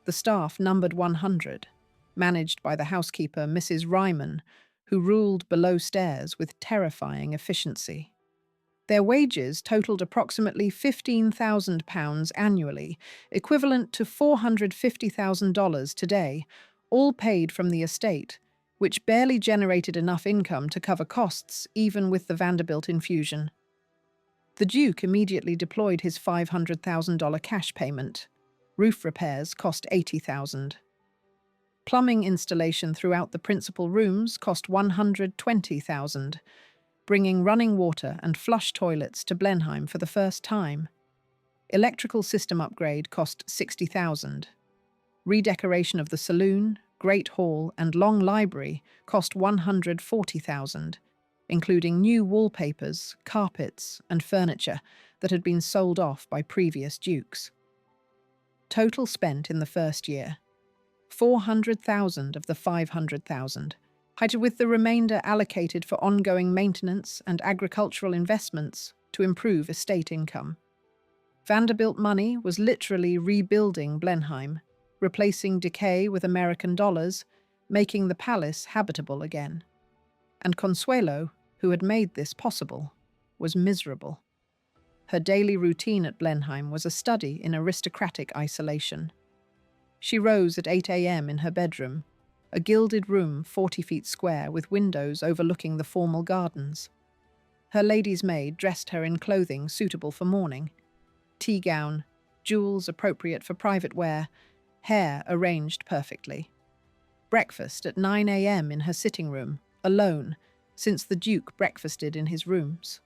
The staff numbered 100, managed by the housekeeper Mrs. Ryman, who ruled below stairs with terrifying efficiency. Their wages totaled approximately £15,000 annually, equivalent to $450,000 today, all paid from the estate, which barely generated enough income to cover costs even with the Vanderbilt infusion. The Duke immediately deployed his $500,000 cash payment. Roof repairs cost $80,000. Plumbing installation throughout the principal rooms cost $120,000, bringing running water and flush toilets to Blenheim for the first time. Electrical system upgrade cost $60,000. Redecoration of the saloon, Great Hall, and Long Library cost $140,000, including new wallpapers, carpets, and furniture that had been sold off by previous dukes. Total spent in the first year: $400,000 of the $500,000, with the remainder allocated for ongoing maintenance and agricultural investments to improve estate income. Vanderbilt money was literally rebuilding Blenheim, replacing decay with American dollars, making the palace habitable again. And Consuelo, who had made this possible, was miserable. Her daily routine at Blenheim was a study in aristocratic isolation. She rose at 8 a.m. in her bedroom, a gilded room 40 feet square with windows overlooking the formal gardens. Her lady's maid dressed her in clothing suitable for mourning: tea gown, jewels appropriate for private wear, hair arranged perfectly. Breakfast at 9 a.m. in her sitting room, alone, since the Duke breakfasted in his rooms.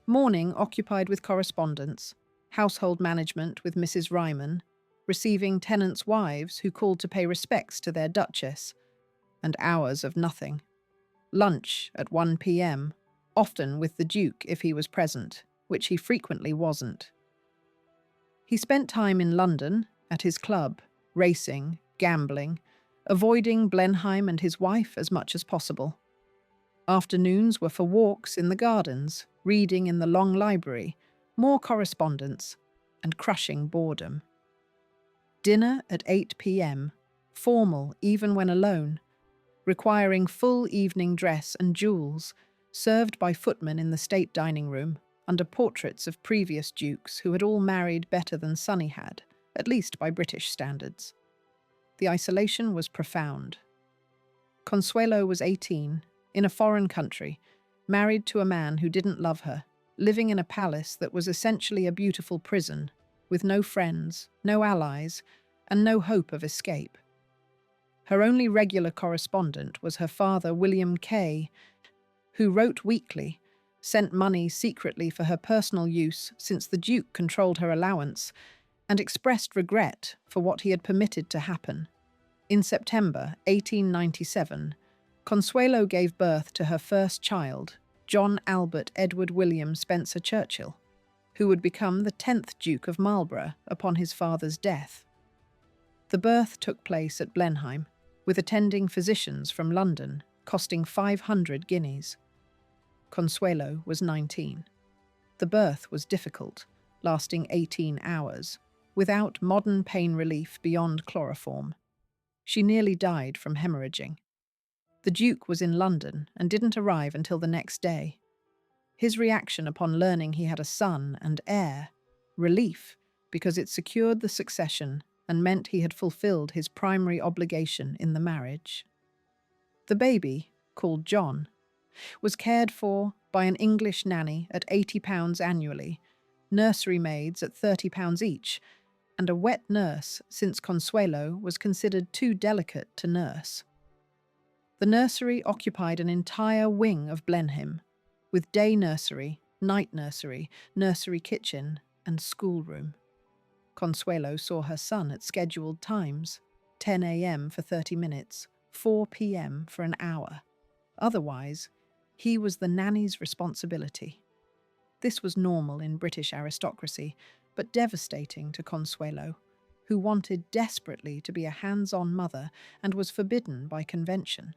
Morning occupied with correspondence, household management with Mrs. Ryman, receiving tenants' wives who called to pay respects to their duchess, and hours of nothing. Lunch at 1 p.m., often with the Duke if he was present, which he frequently wasn't. He spent time in London, at his club, racing, gambling, avoiding Blenheim and his wife as much as possible. Afternoons were for walks in the gardens, reading in the Long Library, more correspondence, and crushing boredom. Dinner at 8 p.m., formal even when alone, requiring full evening dress and jewels, served by footmen in the state dining room, under portraits of previous dukes who had all married better than Sonny had, at least by British standards. The isolation was profound. Consuelo was 18, in a foreign country, married to a man who didn't love her, living in a palace that was essentially a beautiful prison, with no friends, no allies, and no hope of escape. Her only regular correspondent was her father, William Kay, who wrote weekly, sent money secretly for her personal use since the Duke controlled her allowance, and expressed regret for what he had permitted to happen. In September 1897, Consuelo gave birth to her first child, John Albert Edward William Spencer-Churchill, who would become the 10th Duke of Marlborough upon his father's death. The birth took place at Blenheim, with attending physicians from London, costing 500 guineas. Consuelo was 19. The birth was difficult, lasting 18 hours, without modern pain relief beyond chloroform. She nearly died from hemorrhaging. The Duke was in London and didn't arrive until the next day. His reaction upon learning he had a son and heir: relief, because it secured the succession and meant he had fulfilled his primary obligation in the marriage. The baby, called John, was cared for by an English nanny at £80 annually, nursery maids at £30 each, and a wet nurse since Consuelo was considered too delicate to nurse. The nursery occupied an entire wing of Blenheim, with day nursery, night nursery, nursery kitchen, and schoolroom. Consuelo saw her son at scheduled times: 10 a.m. for 30 minutes, 4 p.m. for an hour. Otherwise, he was the nanny's responsibility. This was normal in British aristocracy, but devastating to Consuelo, who wanted desperately to be a hands-on mother and was forbidden by convention.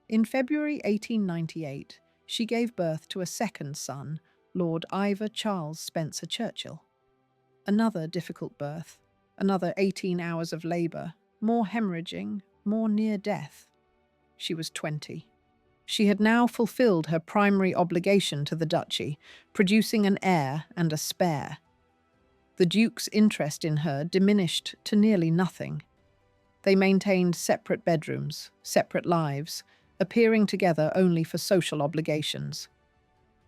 In February 1898, she gave birth to a second son, Lord Ivor Charles Spencer-Churchill. Another difficult birth, another 18 hours of labour, more hemorrhaging, more near death. She was 20. She had now fulfilled her primary obligation to the duchy, producing an heir and a spare. The Duke's interest in her diminished to nearly nothing. They maintained separate bedrooms, separate lives, appearing together only for social obligations.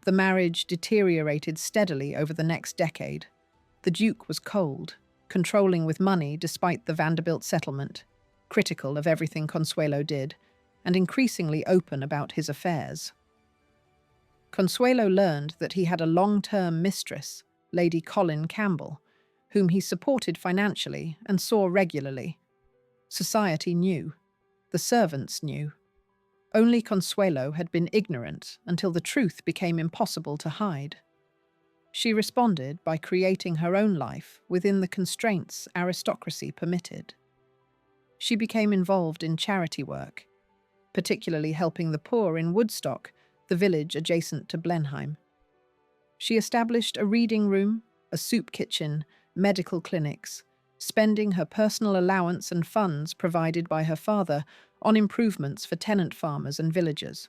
The marriage deteriorated steadily over the next decade. The Duke was cold, controlling with money despite the Vanderbilt settlement, critical of everything Consuelo did, and increasingly open about his affairs. Consuelo learned that he had a long-term mistress, Lady Colin Campbell, whom he supported financially and saw regularly. Society knew. The servants knew. Only Consuelo had been ignorant until the truth became impossible to hide. She responded by creating her own life within the constraints aristocracy permitted. She became involved in charity work, particularly helping the poor in Woodstock, the village adjacent to Blenheim. She established a reading room, a soup kitchen, medical clinics, spending her personal allowance and funds provided by her father on improvements for tenant farmers and villagers.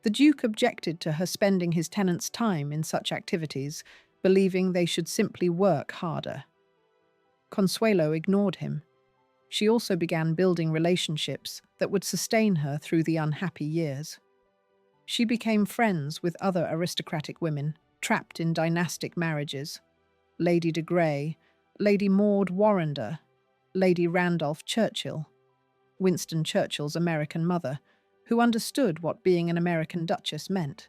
The Duke objected to her spending his tenants' time in such activities, believing they should simply work harder. Consuelo ignored him. She also began building relationships that would sustain her through the unhappy years. She became friends with other aristocratic women, trapped in dynastic marriages. Lady de Grey, Lady Maud Warrender, Lady Randolph Churchill, Winston Churchill's American mother, who understood what being an American duchess meant.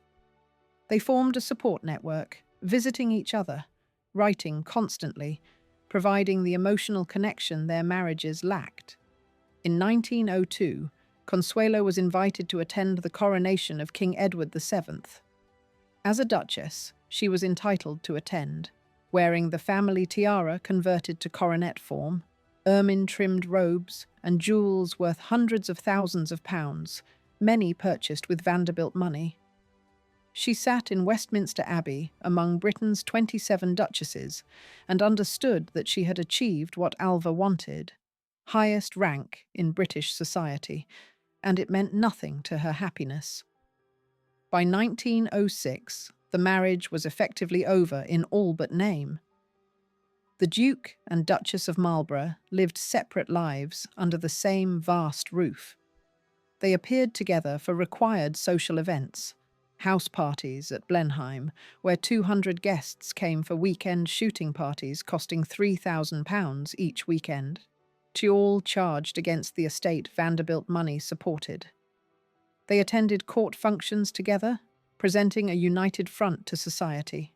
They formed a support network, visiting each other, writing constantly, providing the emotional connection their marriages lacked. In 1902, Consuelo was invited to attend the coronation of King Edward VII. As a duchess, she was entitled to attend, wearing the family tiara converted to coronet form, ermine-trimmed robes, and jewels worth hundreds of thousands of pounds, many purchased with Vanderbilt money. She sat in Westminster Abbey among Britain's 27 duchesses and understood that she had achieved what Alva wanted, highest rank in British society, and it meant nothing to her happiness. By 1906, the marriage was effectively over in all but name. The Duke and Duchess of Marlborough lived separate lives under the same vast roof. They appeared together for required social events, house parties at Blenheim, where 200 guests came for weekend shooting parties costing £3,000 each weekend, to all charged against the estate Vanderbilt money supported. They attended court functions together, presenting a united front to society.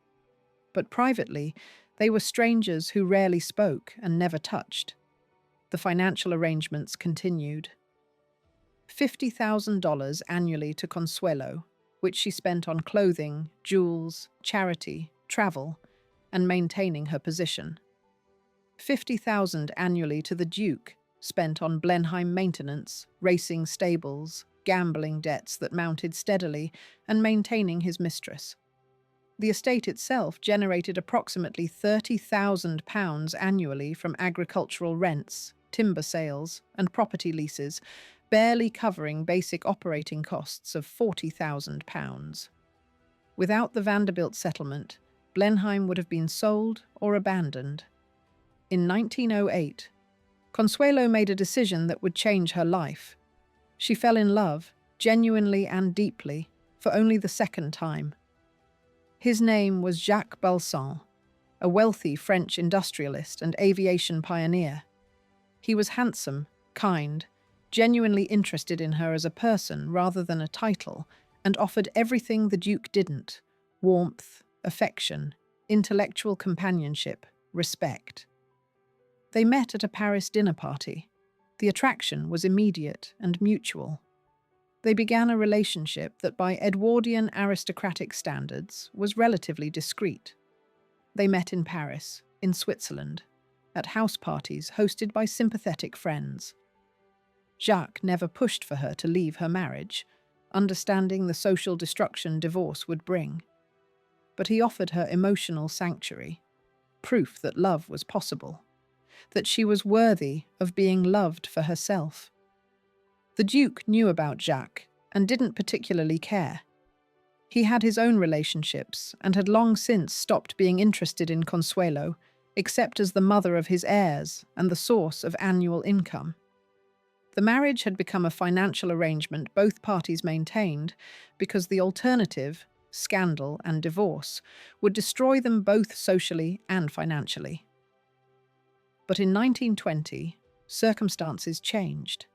But privately, they were strangers who rarely spoke and never touched. The financial arrangements continued. $50,000 annually to Consuelo, which she spent on clothing, jewels, charity, travel, and maintaining her position. $50,000 annually to the Duke, spent on Blenheim maintenance, racing stables, gambling debts that mounted steadily, and maintaining his mistress. The estate itself generated approximately £30,000 annually from agricultural rents, timber sales, and property leases, barely covering basic operating costs of £40,000. Without the Vanderbilt settlement, Blenheim would have been sold or abandoned. In 1908, Consuelo made a decision that would change her life. She fell in love, genuinely and deeply, for only the second time. His name was Jacques Balsan, a wealthy French industrialist and aviation pioneer. He was handsome, kind, genuinely interested in her as a person rather than a title, and offered everything the Duke didn't: warmth, affection, intellectual companionship, respect. They met at a Paris dinner party. The attraction was immediate and mutual. They began a relationship that by Edwardian aristocratic standards was relatively discreet. They met in Paris, in Switzerland, at house parties hosted by sympathetic friends. Jacques never pushed for her to leave her marriage, understanding the social destruction divorce would bring. But he offered her emotional sanctuary, proof that love was possible, that she was worthy of being loved for herself. The Duke knew about Jacques, and didn't particularly care. He had his own relationships and had long since stopped being interested in Consuelo, except as the mother of his heirs and the source of annual income. The marriage had become a financial arrangement both parties maintained because the alternative, scandal and divorce, would destroy them both socially and financially. But in 1920, circumstances changed.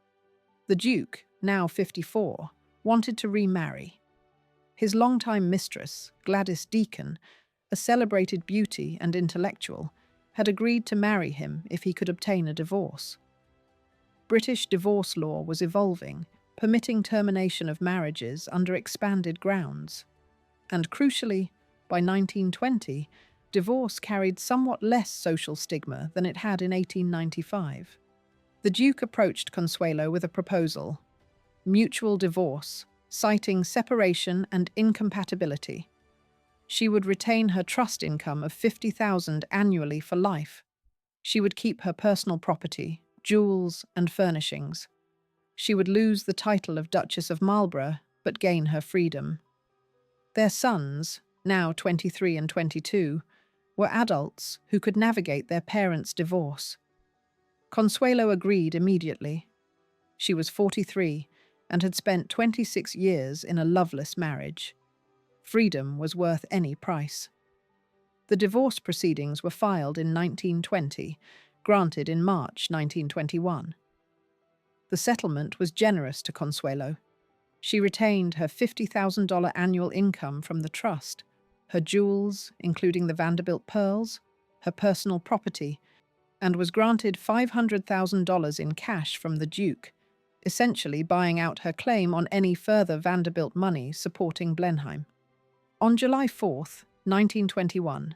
The Duke, now 54, wanted to remarry. His longtime mistress, Gladys Deacon, a celebrated beauty and intellectual, had agreed to marry him if he could obtain a divorce. British divorce law was evolving, permitting termination of marriages under expanded grounds. And crucially, by 1920, divorce carried somewhat less social stigma than it had in 1895. The Duke approached Consuelo with a proposal: mutual divorce, citing separation and incompatibility. She would retain her trust income of $50,000 annually for life. She would keep her personal property, jewels, and furnishings. She would lose the title of Duchess of Marlborough, but gain her freedom. Their sons, now 23 and 22, were adults who could navigate their parents' divorce. Consuelo agreed immediately. She was 43 and had spent 26 years in a loveless marriage. Freedom was worth any price. The divorce proceedings were filed in 1920, granted in March 1921. The settlement was generous to Consuelo. She retained her $50,000 annual income from the trust, her jewels, including the Vanderbilt pearls, her personal property, and was granted $500,000 in cash from the Duke, essentially buying out her claim on any further Vanderbilt money supporting Blenheim. On July 4, 1921,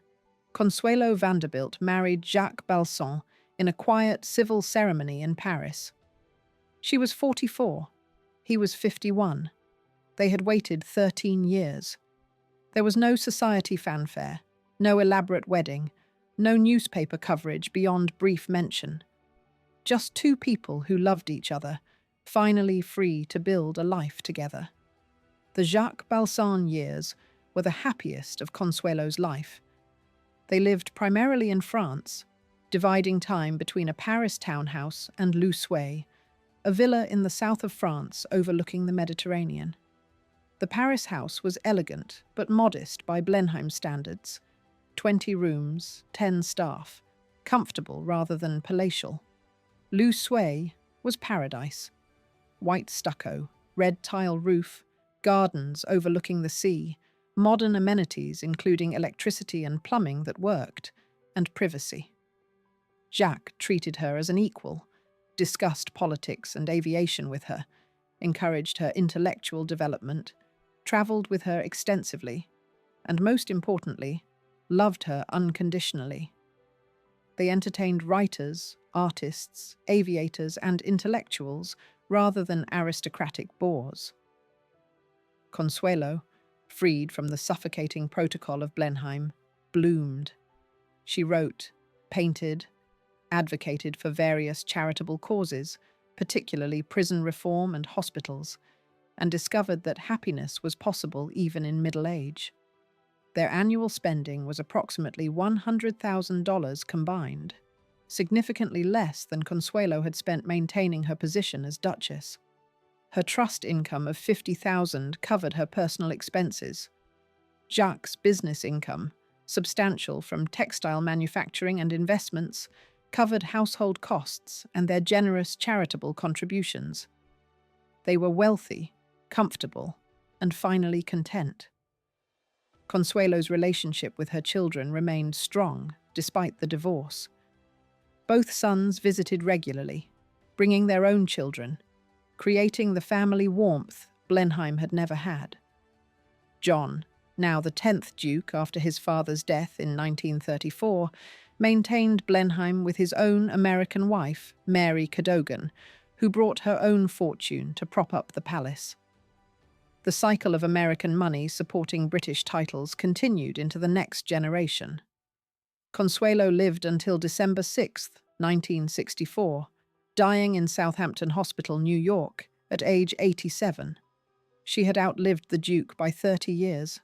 Consuelo Vanderbilt married Jacques Balsan in a quiet civil ceremony in Paris. She was 44. He was 51. They had waited 13 years. There was no society fanfare, no elaborate wedding, no newspaper coverage beyond brief mention. Just two people who loved each other, finally free to build a life together. The Jacques Balsan years were the happiest of Consuelo's life. They lived primarily in France, dividing time between a Paris townhouse and Luçois, a villa in the south of France overlooking the Mediterranean. The Paris house was elegant but modest by Blenheim standards. 20 rooms, 10 staff, comfortable rather than palatial. Luçois was paradise. White stucco, red tile roof, gardens overlooking the sea, modern amenities including electricity and plumbing that worked, and privacy. Jacques treated her as an equal, discussed politics and aviation with her, encouraged her intellectual development, travelled with her extensively, and most importantly, loved her unconditionally. They entertained writers, artists, aviators, and intellectuals rather than aristocratic bores. Consuelo, freed from the suffocating protocol of Blenheim, bloomed. She wrote, painted, advocated for various charitable causes, particularly prison reform and hospitals, and discovered that happiness was possible even in middle age. Their annual spending was approximately $100,000 combined, significantly less than Consuelo had spent maintaining her position as Duchess. Her trust income of $50,000 covered her personal expenses. Jacques' business income, substantial from textile manufacturing and investments, covered household costs and their generous charitable contributions. They were wealthy, comfortable, and finally content. Consuelo's relationship with her children remained strong despite the divorce. Both sons visited regularly, bringing their own children, creating the family warmth Blenheim had never had. John, now the 10th Duke after his father's death in 1934, maintained Blenheim with his own American wife, Mary Cadogan, who brought her own fortune to prop up the palace. The cycle of American money supporting British titles continued into the next generation. Consuelo lived until December 6, 1964, dying in Southampton Hospital, New York, at age 87. She had outlived the Duke by 30 years.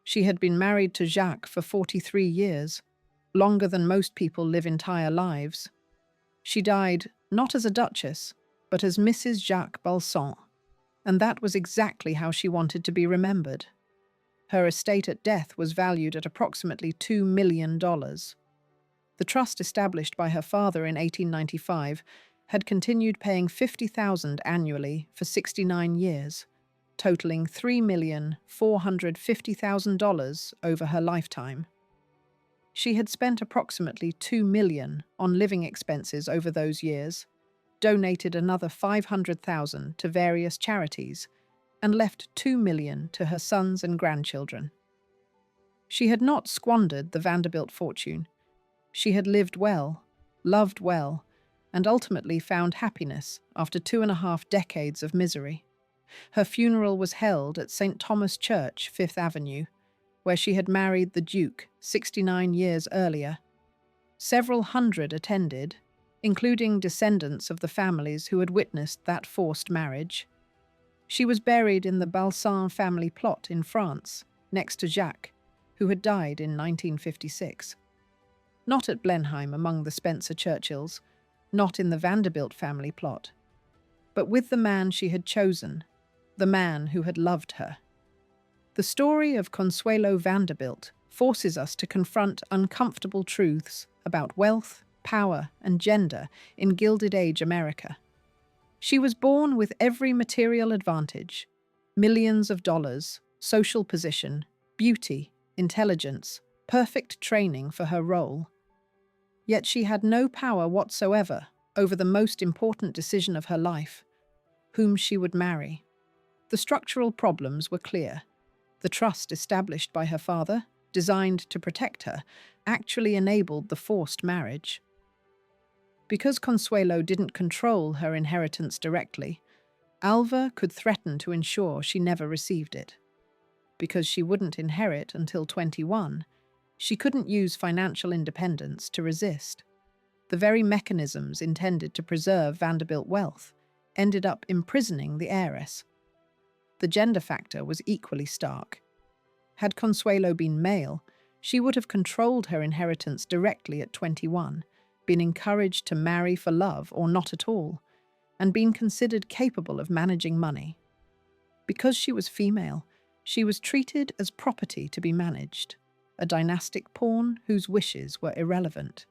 She had been married to Jacques for 43 years, longer than most people live entire lives. She died not as a duchess, but as Mrs. Jacques Balsan, and that was exactly how she wanted to be remembered. Her estate at death was valued at approximately $2 million. The trust established by her father in 1895 had continued paying $50,000 annually for 69 years, totaling $3,450,000 over her lifetime. She had spent approximately $2 million on living expenses over those years, donated another $500,000 to various charities, and left $2 million to her sons and grandchildren. She had not squandered the Vanderbilt fortune. She had lived well, loved well, and ultimately found happiness after 2.5 decades of misery. Her funeral was held at St. Thomas Church, Fifth Avenue, where she had married the Duke 69 years earlier. Several hundred attended, including descendants of the families who had witnessed that forced marriage. She was buried in the Balsan family plot in France, next to Jacques, who had died in 1956. Not at Blenheim among the Spencer-Churchills, not in the Vanderbilt family plot, but with the man she had chosen, the man who had loved her. The story of Consuelo Vanderbilt forces us to confront uncomfortable truths about wealth, power, and gender in Gilded Age America. She was born with every material advantage: millions of dollars, social position, beauty, intelligence, perfect training for her role. Yet she had no power whatsoever over the most important decision of her life: whom she would marry. The structural problems were clear. The trust established by her father, designed to protect her, actually enabled the forced marriage. Because Consuelo didn't control her inheritance directly, Alva could threaten to ensure she never received it. Because she wouldn't inherit until 21, she couldn't use financial independence to resist. The very mechanisms intended to preserve Vanderbilt wealth ended up imprisoning the heiress. The gender factor was equally stark. Had Consuelo been male, she would have controlled her inheritance directly at 21, been encouraged to marry for love or not at all, and been considered capable of managing money. Because she was female, she was treated as property to be managed, a dynastic pawn whose wishes were irrelevant.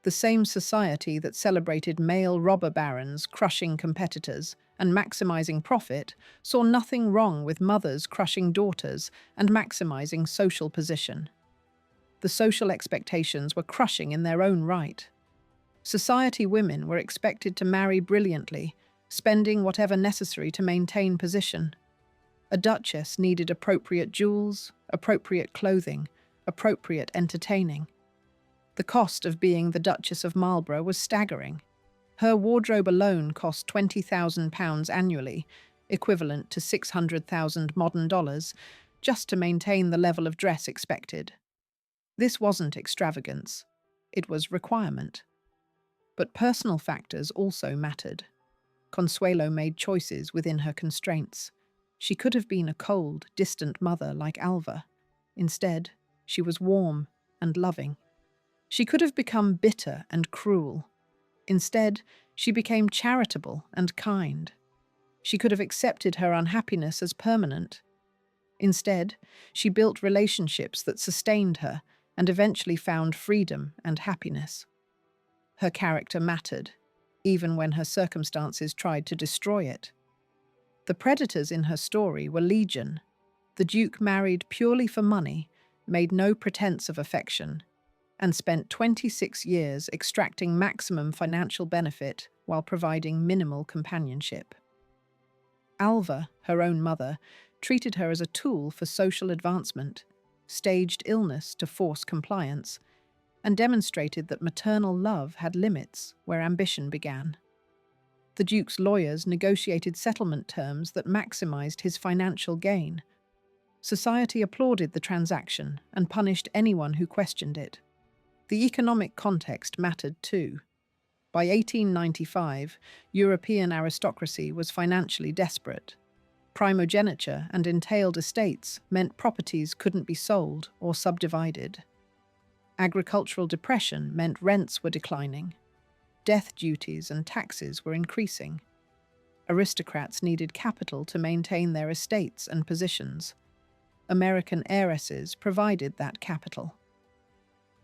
The same society that celebrated male robber barons crushing competitors and maximizing profit saw nothing wrong with mothers crushing daughters and maximizing social position. The social expectations were crushing in their own right. Society women were expected to marry brilliantly, spending whatever necessary to maintain position. A duchess needed appropriate jewels, appropriate clothing, appropriate entertaining. The cost of being the Duchess of Marlborough was staggering. Her wardrobe alone cost £20,000 annually, equivalent to $600,000 modern dollars, just to maintain the level of dress expected. This wasn't extravagance. It was requirement. But personal factors also mattered. Consuelo made choices within her constraints. She could have been a cold, distant mother like Alva. Instead, she was warm and loving. She could have become bitter and cruel. Instead, she became charitable and kind. She could have accepted her unhappiness as permanent. Instead, she built relationships that sustained her and eventually found freedom and happiness. Her character mattered, even when her circumstances tried to destroy it. The predators in her story were legion. The Duke married purely for money, made no pretense of affection, and spent 26 years extracting maximum financial benefit while providing minimal companionship. Alva, her own mother, treated her as a tool for social advancement, staged illness to force compliance, and demonstrated that maternal love had limits where ambition began. The Duke's lawyers negotiated settlement terms that maximized his financial gain. Society applauded the transaction and punished anyone who questioned it. The economic context mattered too. By 1895, European aristocracy was financially desperate. Primogeniture and entailed estates meant properties couldn't be sold or subdivided. Agricultural depression meant rents were declining. Death duties and taxes were increasing. Aristocrats needed capital to maintain their estates and positions. American heiresses provided that capital.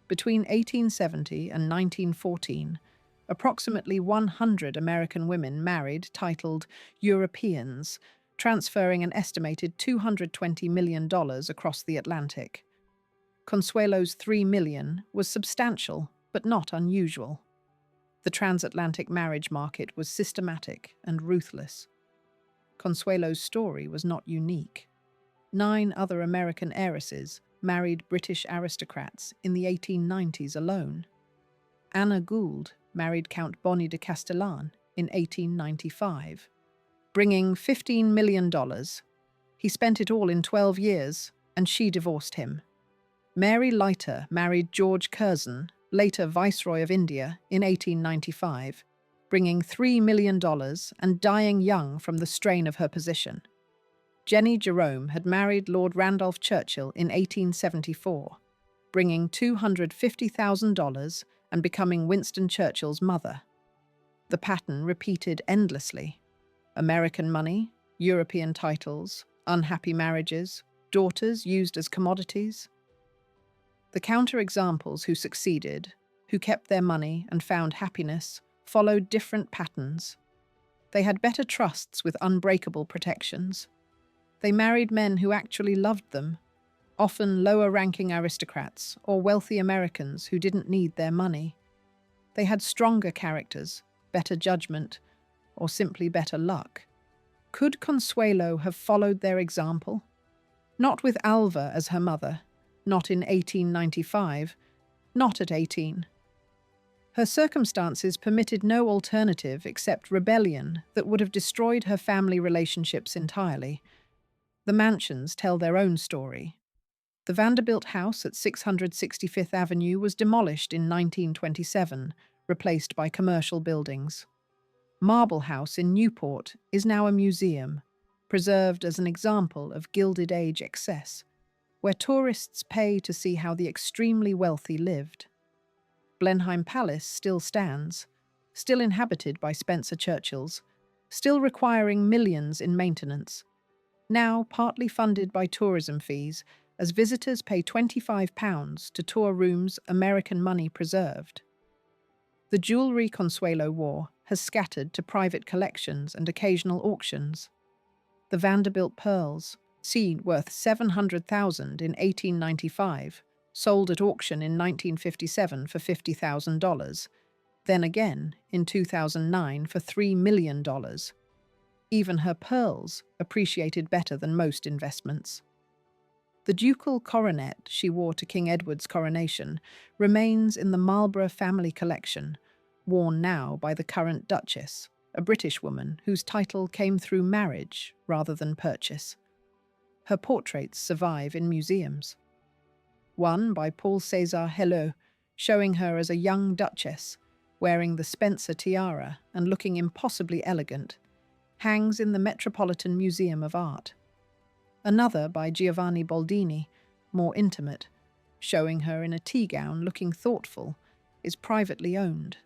Between 1870 and 1914, approximately 100 American women married titled Europeans, transferring an estimated $220 million across the Atlantic. Consuelo's $3 million was substantial, but not unusual. The transatlantic marriage market was systematic and ruthless. Consuelo's story was not unique. 9 other American heiresses married British aristocrats in the 1890s alone. Anna Gould married Count Bonny de Castellane in 1895, bringing $15 million. He spent it all in 12 years, and she divorced him. Mary Leiter married George Curzon, later Viceroy of India, in 1895, bringing $3 million and dying young from the strain of her position. Jenny Jerome had married Lord Randolph-Churchill in 1874, bringing $250,000 and becoming Winston Churchill's mother. The pattern repeated endlessly. American money, European titles, unhappy marriages, daughters used as commodities. The counterexamples who succeeded, who kept their money and found happiness, followed different patterns. They had better trusts with unbreakable protections. They married men who actually loved them, often lower-ranking aristocrats or wealthy Americans who didn't need their money. They had stronger characters, better judgment, or simply better luck. Could Consuelo have followed their example? Not with Alva as her mother, not in 1895, not at 18. Her circumstances permitted no alternative except rebellion that would have destroyed her family relationships entirely. The mansions tell their own story. The Vanderbilt house at 665th Avenue was demolished in 1927, replaced by commercial buildings. Marble House in Newport is now a museum, preserved as an example of Gilded Age excess, where tourists pay to see how the extremely wealthy lived. Blenheim Palace still stands, still inhabited by Spencer-Churchills, still requiring millions in maintenance, now partly funded by tourism fees as visitors pay £25 to tour rooms American money preserved. The jewellery Consuelo wore has scattered to private collections and occasional auctions. The Vanderbilt pearls, seen worth $700,000 in 1895, sold at auction in 1957 for $50,000, then again in 2009 for $3 million. Even her pearls appreciated better than most investments. The ducal coronet she wore to King Edward's coronation remains in the Marlborough family collection, worn now by the current Duchess, a British woman whose title came through marriage rather than purchase. Her portraits survive in museums. One by Paul César Helot, showing her as a young duchess, wearing the Spencer tiara and looking impossibly elegant, hangs in the Metropolitan Museum of Art. Another by Giovanni Boldini, more intimate, showing her in a tea gown looking thoughtful, is privately owned.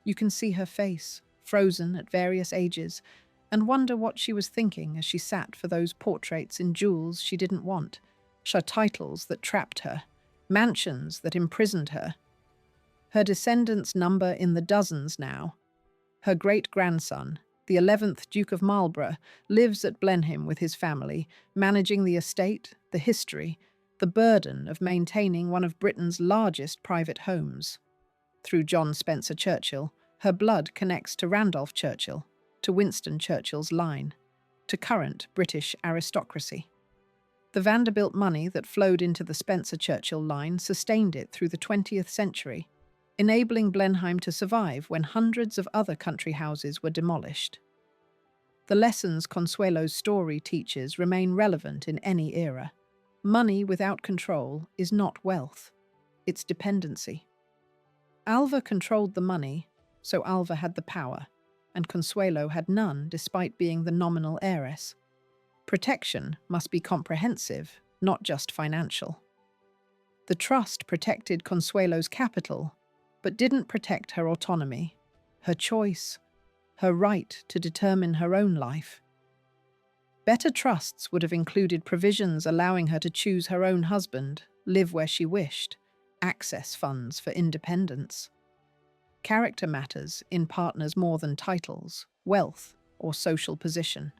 You can see her face, frozen at various ages, and wonder what she was thinking as she sat for those portraits in jewels she didn't want, titles that trapped her, mansions that imprisoned her. Her descendants number in the dozens now. Her great-grandson, the 11th Duke of Marlborough, lives at Blenheim with his family, managing the estate, the history, the burden of maintaining one of Britain's largest private homes. Through John Spencer-Churchill, her blood connects to Randolph Churchill, to Winston Churchill's line, to current British aristocracy. The Vanderbilt money that flowed into the Spencer-Churchill line sustained it through the 20th century, enabling Blenheim to survive when hundreds of other country houses were demolished. The lessons Consuelo's story teaches remain relevant in any era. Money without control is not wealth, it's dependency. Alva controlled the money, so Alva had the power, and Consuelo had none despite being the nominal heiress. Protection must be comprehensive, not just financial. The trust protected Consuelo's capital, but didn't protect her autonomy, her choice, her right to determine her own life. Better trusts would have included provisions allowing her to choose her own husband, live where she wished, access funds for independence. Character matters in partners more than titles, wealth, or social position.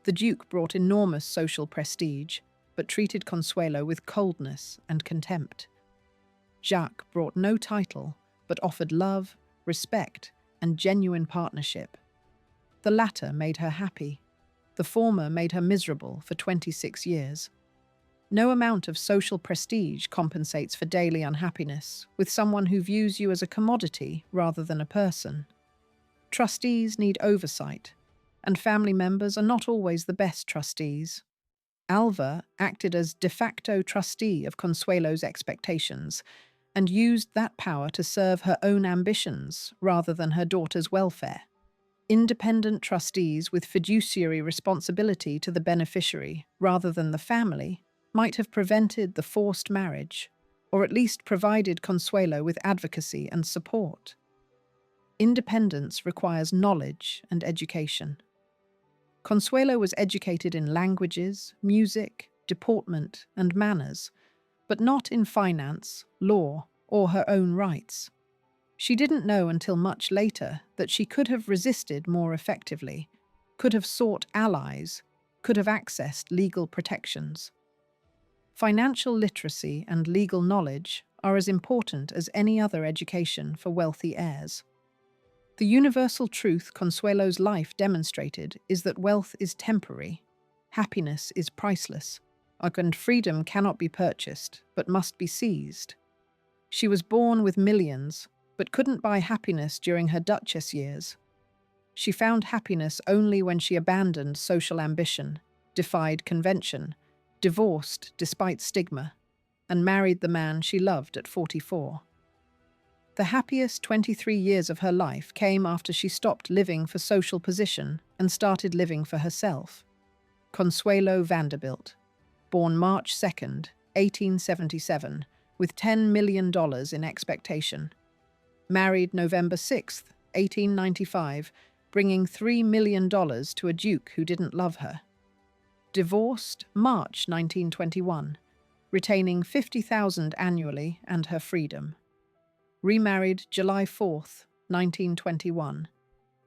The Duke brought enormous social prestige, but treated Consuelo with coldness and contempt. Jacques brought no title, but offered love, respect, and genuine partnership. The latter made her happy. The former made her miserable for 26 years. No amount of social prestige compensates for daily unhappiness with someone who views you as a commodity rather than a person. Trustees need oversight, and family members are not always the best trustees. Alva acted as de facto trustee of Consuelo's expectations and used that power to serve her own ambitions rather than her daughter's welfare. Independent trustees with fiduciary responsibility to the beneficiary rather than the family might have prevented the forced marriage, or at least provided Consuelo with advocacy and support. Independence requires knowledge and education. Consuelo was educated in languages, music, deportment, and manners, but not in finance, law, or her own rights. She didn't know until much later that she could have resisted more effectively, could have sought allies, could have accessed legal protections. Financial literacy and legal knowledge are as important as any other education for wealthy heirs. The universal truth Consuelo's life demonstrated is that wealth is temporary, happiness is priceless, and freedom cannot be purchased, but must be seized. She was born with millions, but couldn't buy happiness during her duchess years. She found happiness only when she abandoned social ambition, defied convention, divorced despite stigma, and married the man she loved at 44. The happiest 23 years of her life came after she stopped living for social position and started living for herself. Consuelo Vanderbilt, born March 2nd, 1877, with $10 million in expectation. Married November 6th, 1895, bringing $3 million to a duke who didn't love her. Divorced March 1921, retaining $50,000 annually and her freedom. Remarried July 4th, 1921,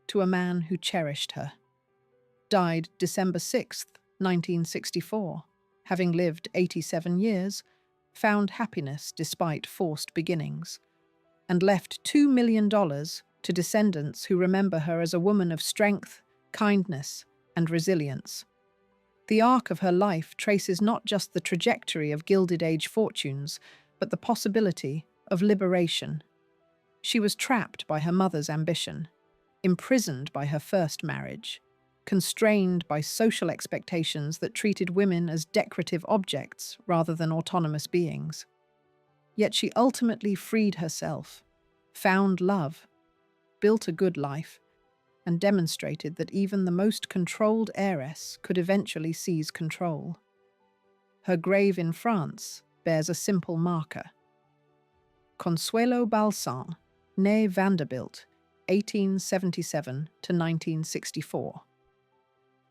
to a man who cherished her. Died December 6th, 1964, having lived 87 years, found happiness despite forced beginnings, and left $2 million to descendants who remember her as a woman of strength, kindness, and resilience. The arc of her life traces not just the trajectory of Gilded Age fortunes, but the possibility of liberation. She was trapped by her mother's ambition, imprisoned by her first marriage, constrained by social expectations that treated women as decorative objects rather than autonomous beings. Yet she ultimately freed herself, found love, built a good life, and demonstrated that even the most controlled heiress could eventually seize control. Her grave in France bears a simple marker. Consuelo Balsan, née Vanderbilt, 1877 to 1964.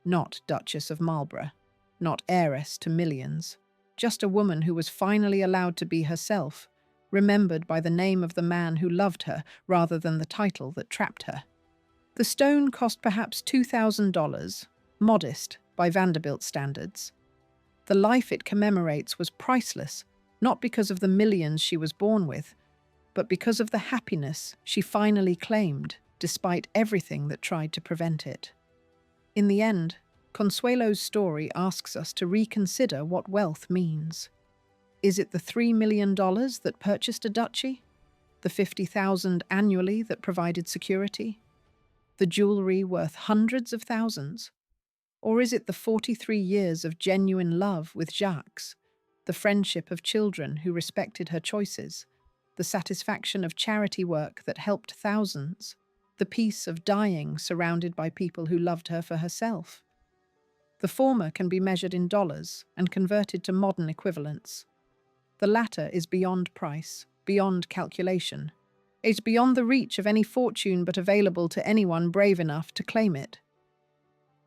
Not Duchess of Marlborough, not heiress to millions, just a woman who was finally allowed to be herself, remembered by the name of the man who loved her rather than the title that trapped her. The stone cost perhaps $2,000, modest by Vanderbilt standards. The life it commemorates was priceless, not because of the millions she was born with, but because of the happiness she finally claimed, despite everything that tried to prevent it. In the end, Consuelo's story asks us to reconsider what wealth means. Is it the $3 million that purchased a duchy? The $50,000 annually that provided security? The jewelry worth hundreds of thousands? Or is it the 43 years of genuine love with Jacques, the friendship of children who respected her choices, the satisfaction of charity work that helped thousands, the peace of dying surrounded by people who loved her for herself? The former can be measured in dollars and converted to modern equivalents. The latter is beyond price, beyond calculation. It's beyond the reach of any fortune but available to anyone brave enough to claim it.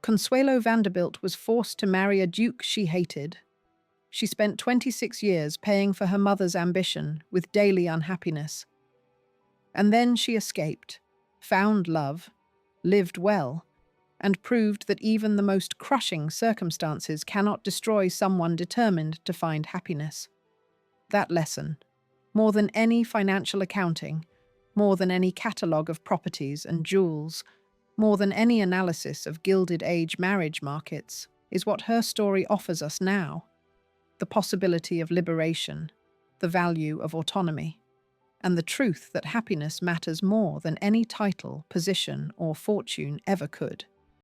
Consuelo Vanderbilt was forced to marry a duke she hated. She spent 26 years paying for her mother's ambition with daily unhappiness. And then she escaped, found love, lived well, and proved that even the most crushing circumstances cannot destroy someone determined to find happiness. That lesson, more than any financial accounting, more than any catalogue of properties and jewels, more than any analysis of Gilded Age marriage markets, is what her story offers us now. The possibility of liberation, the value of autonomy, and the truth that happiness matters more than any title, position, or fortune ever could.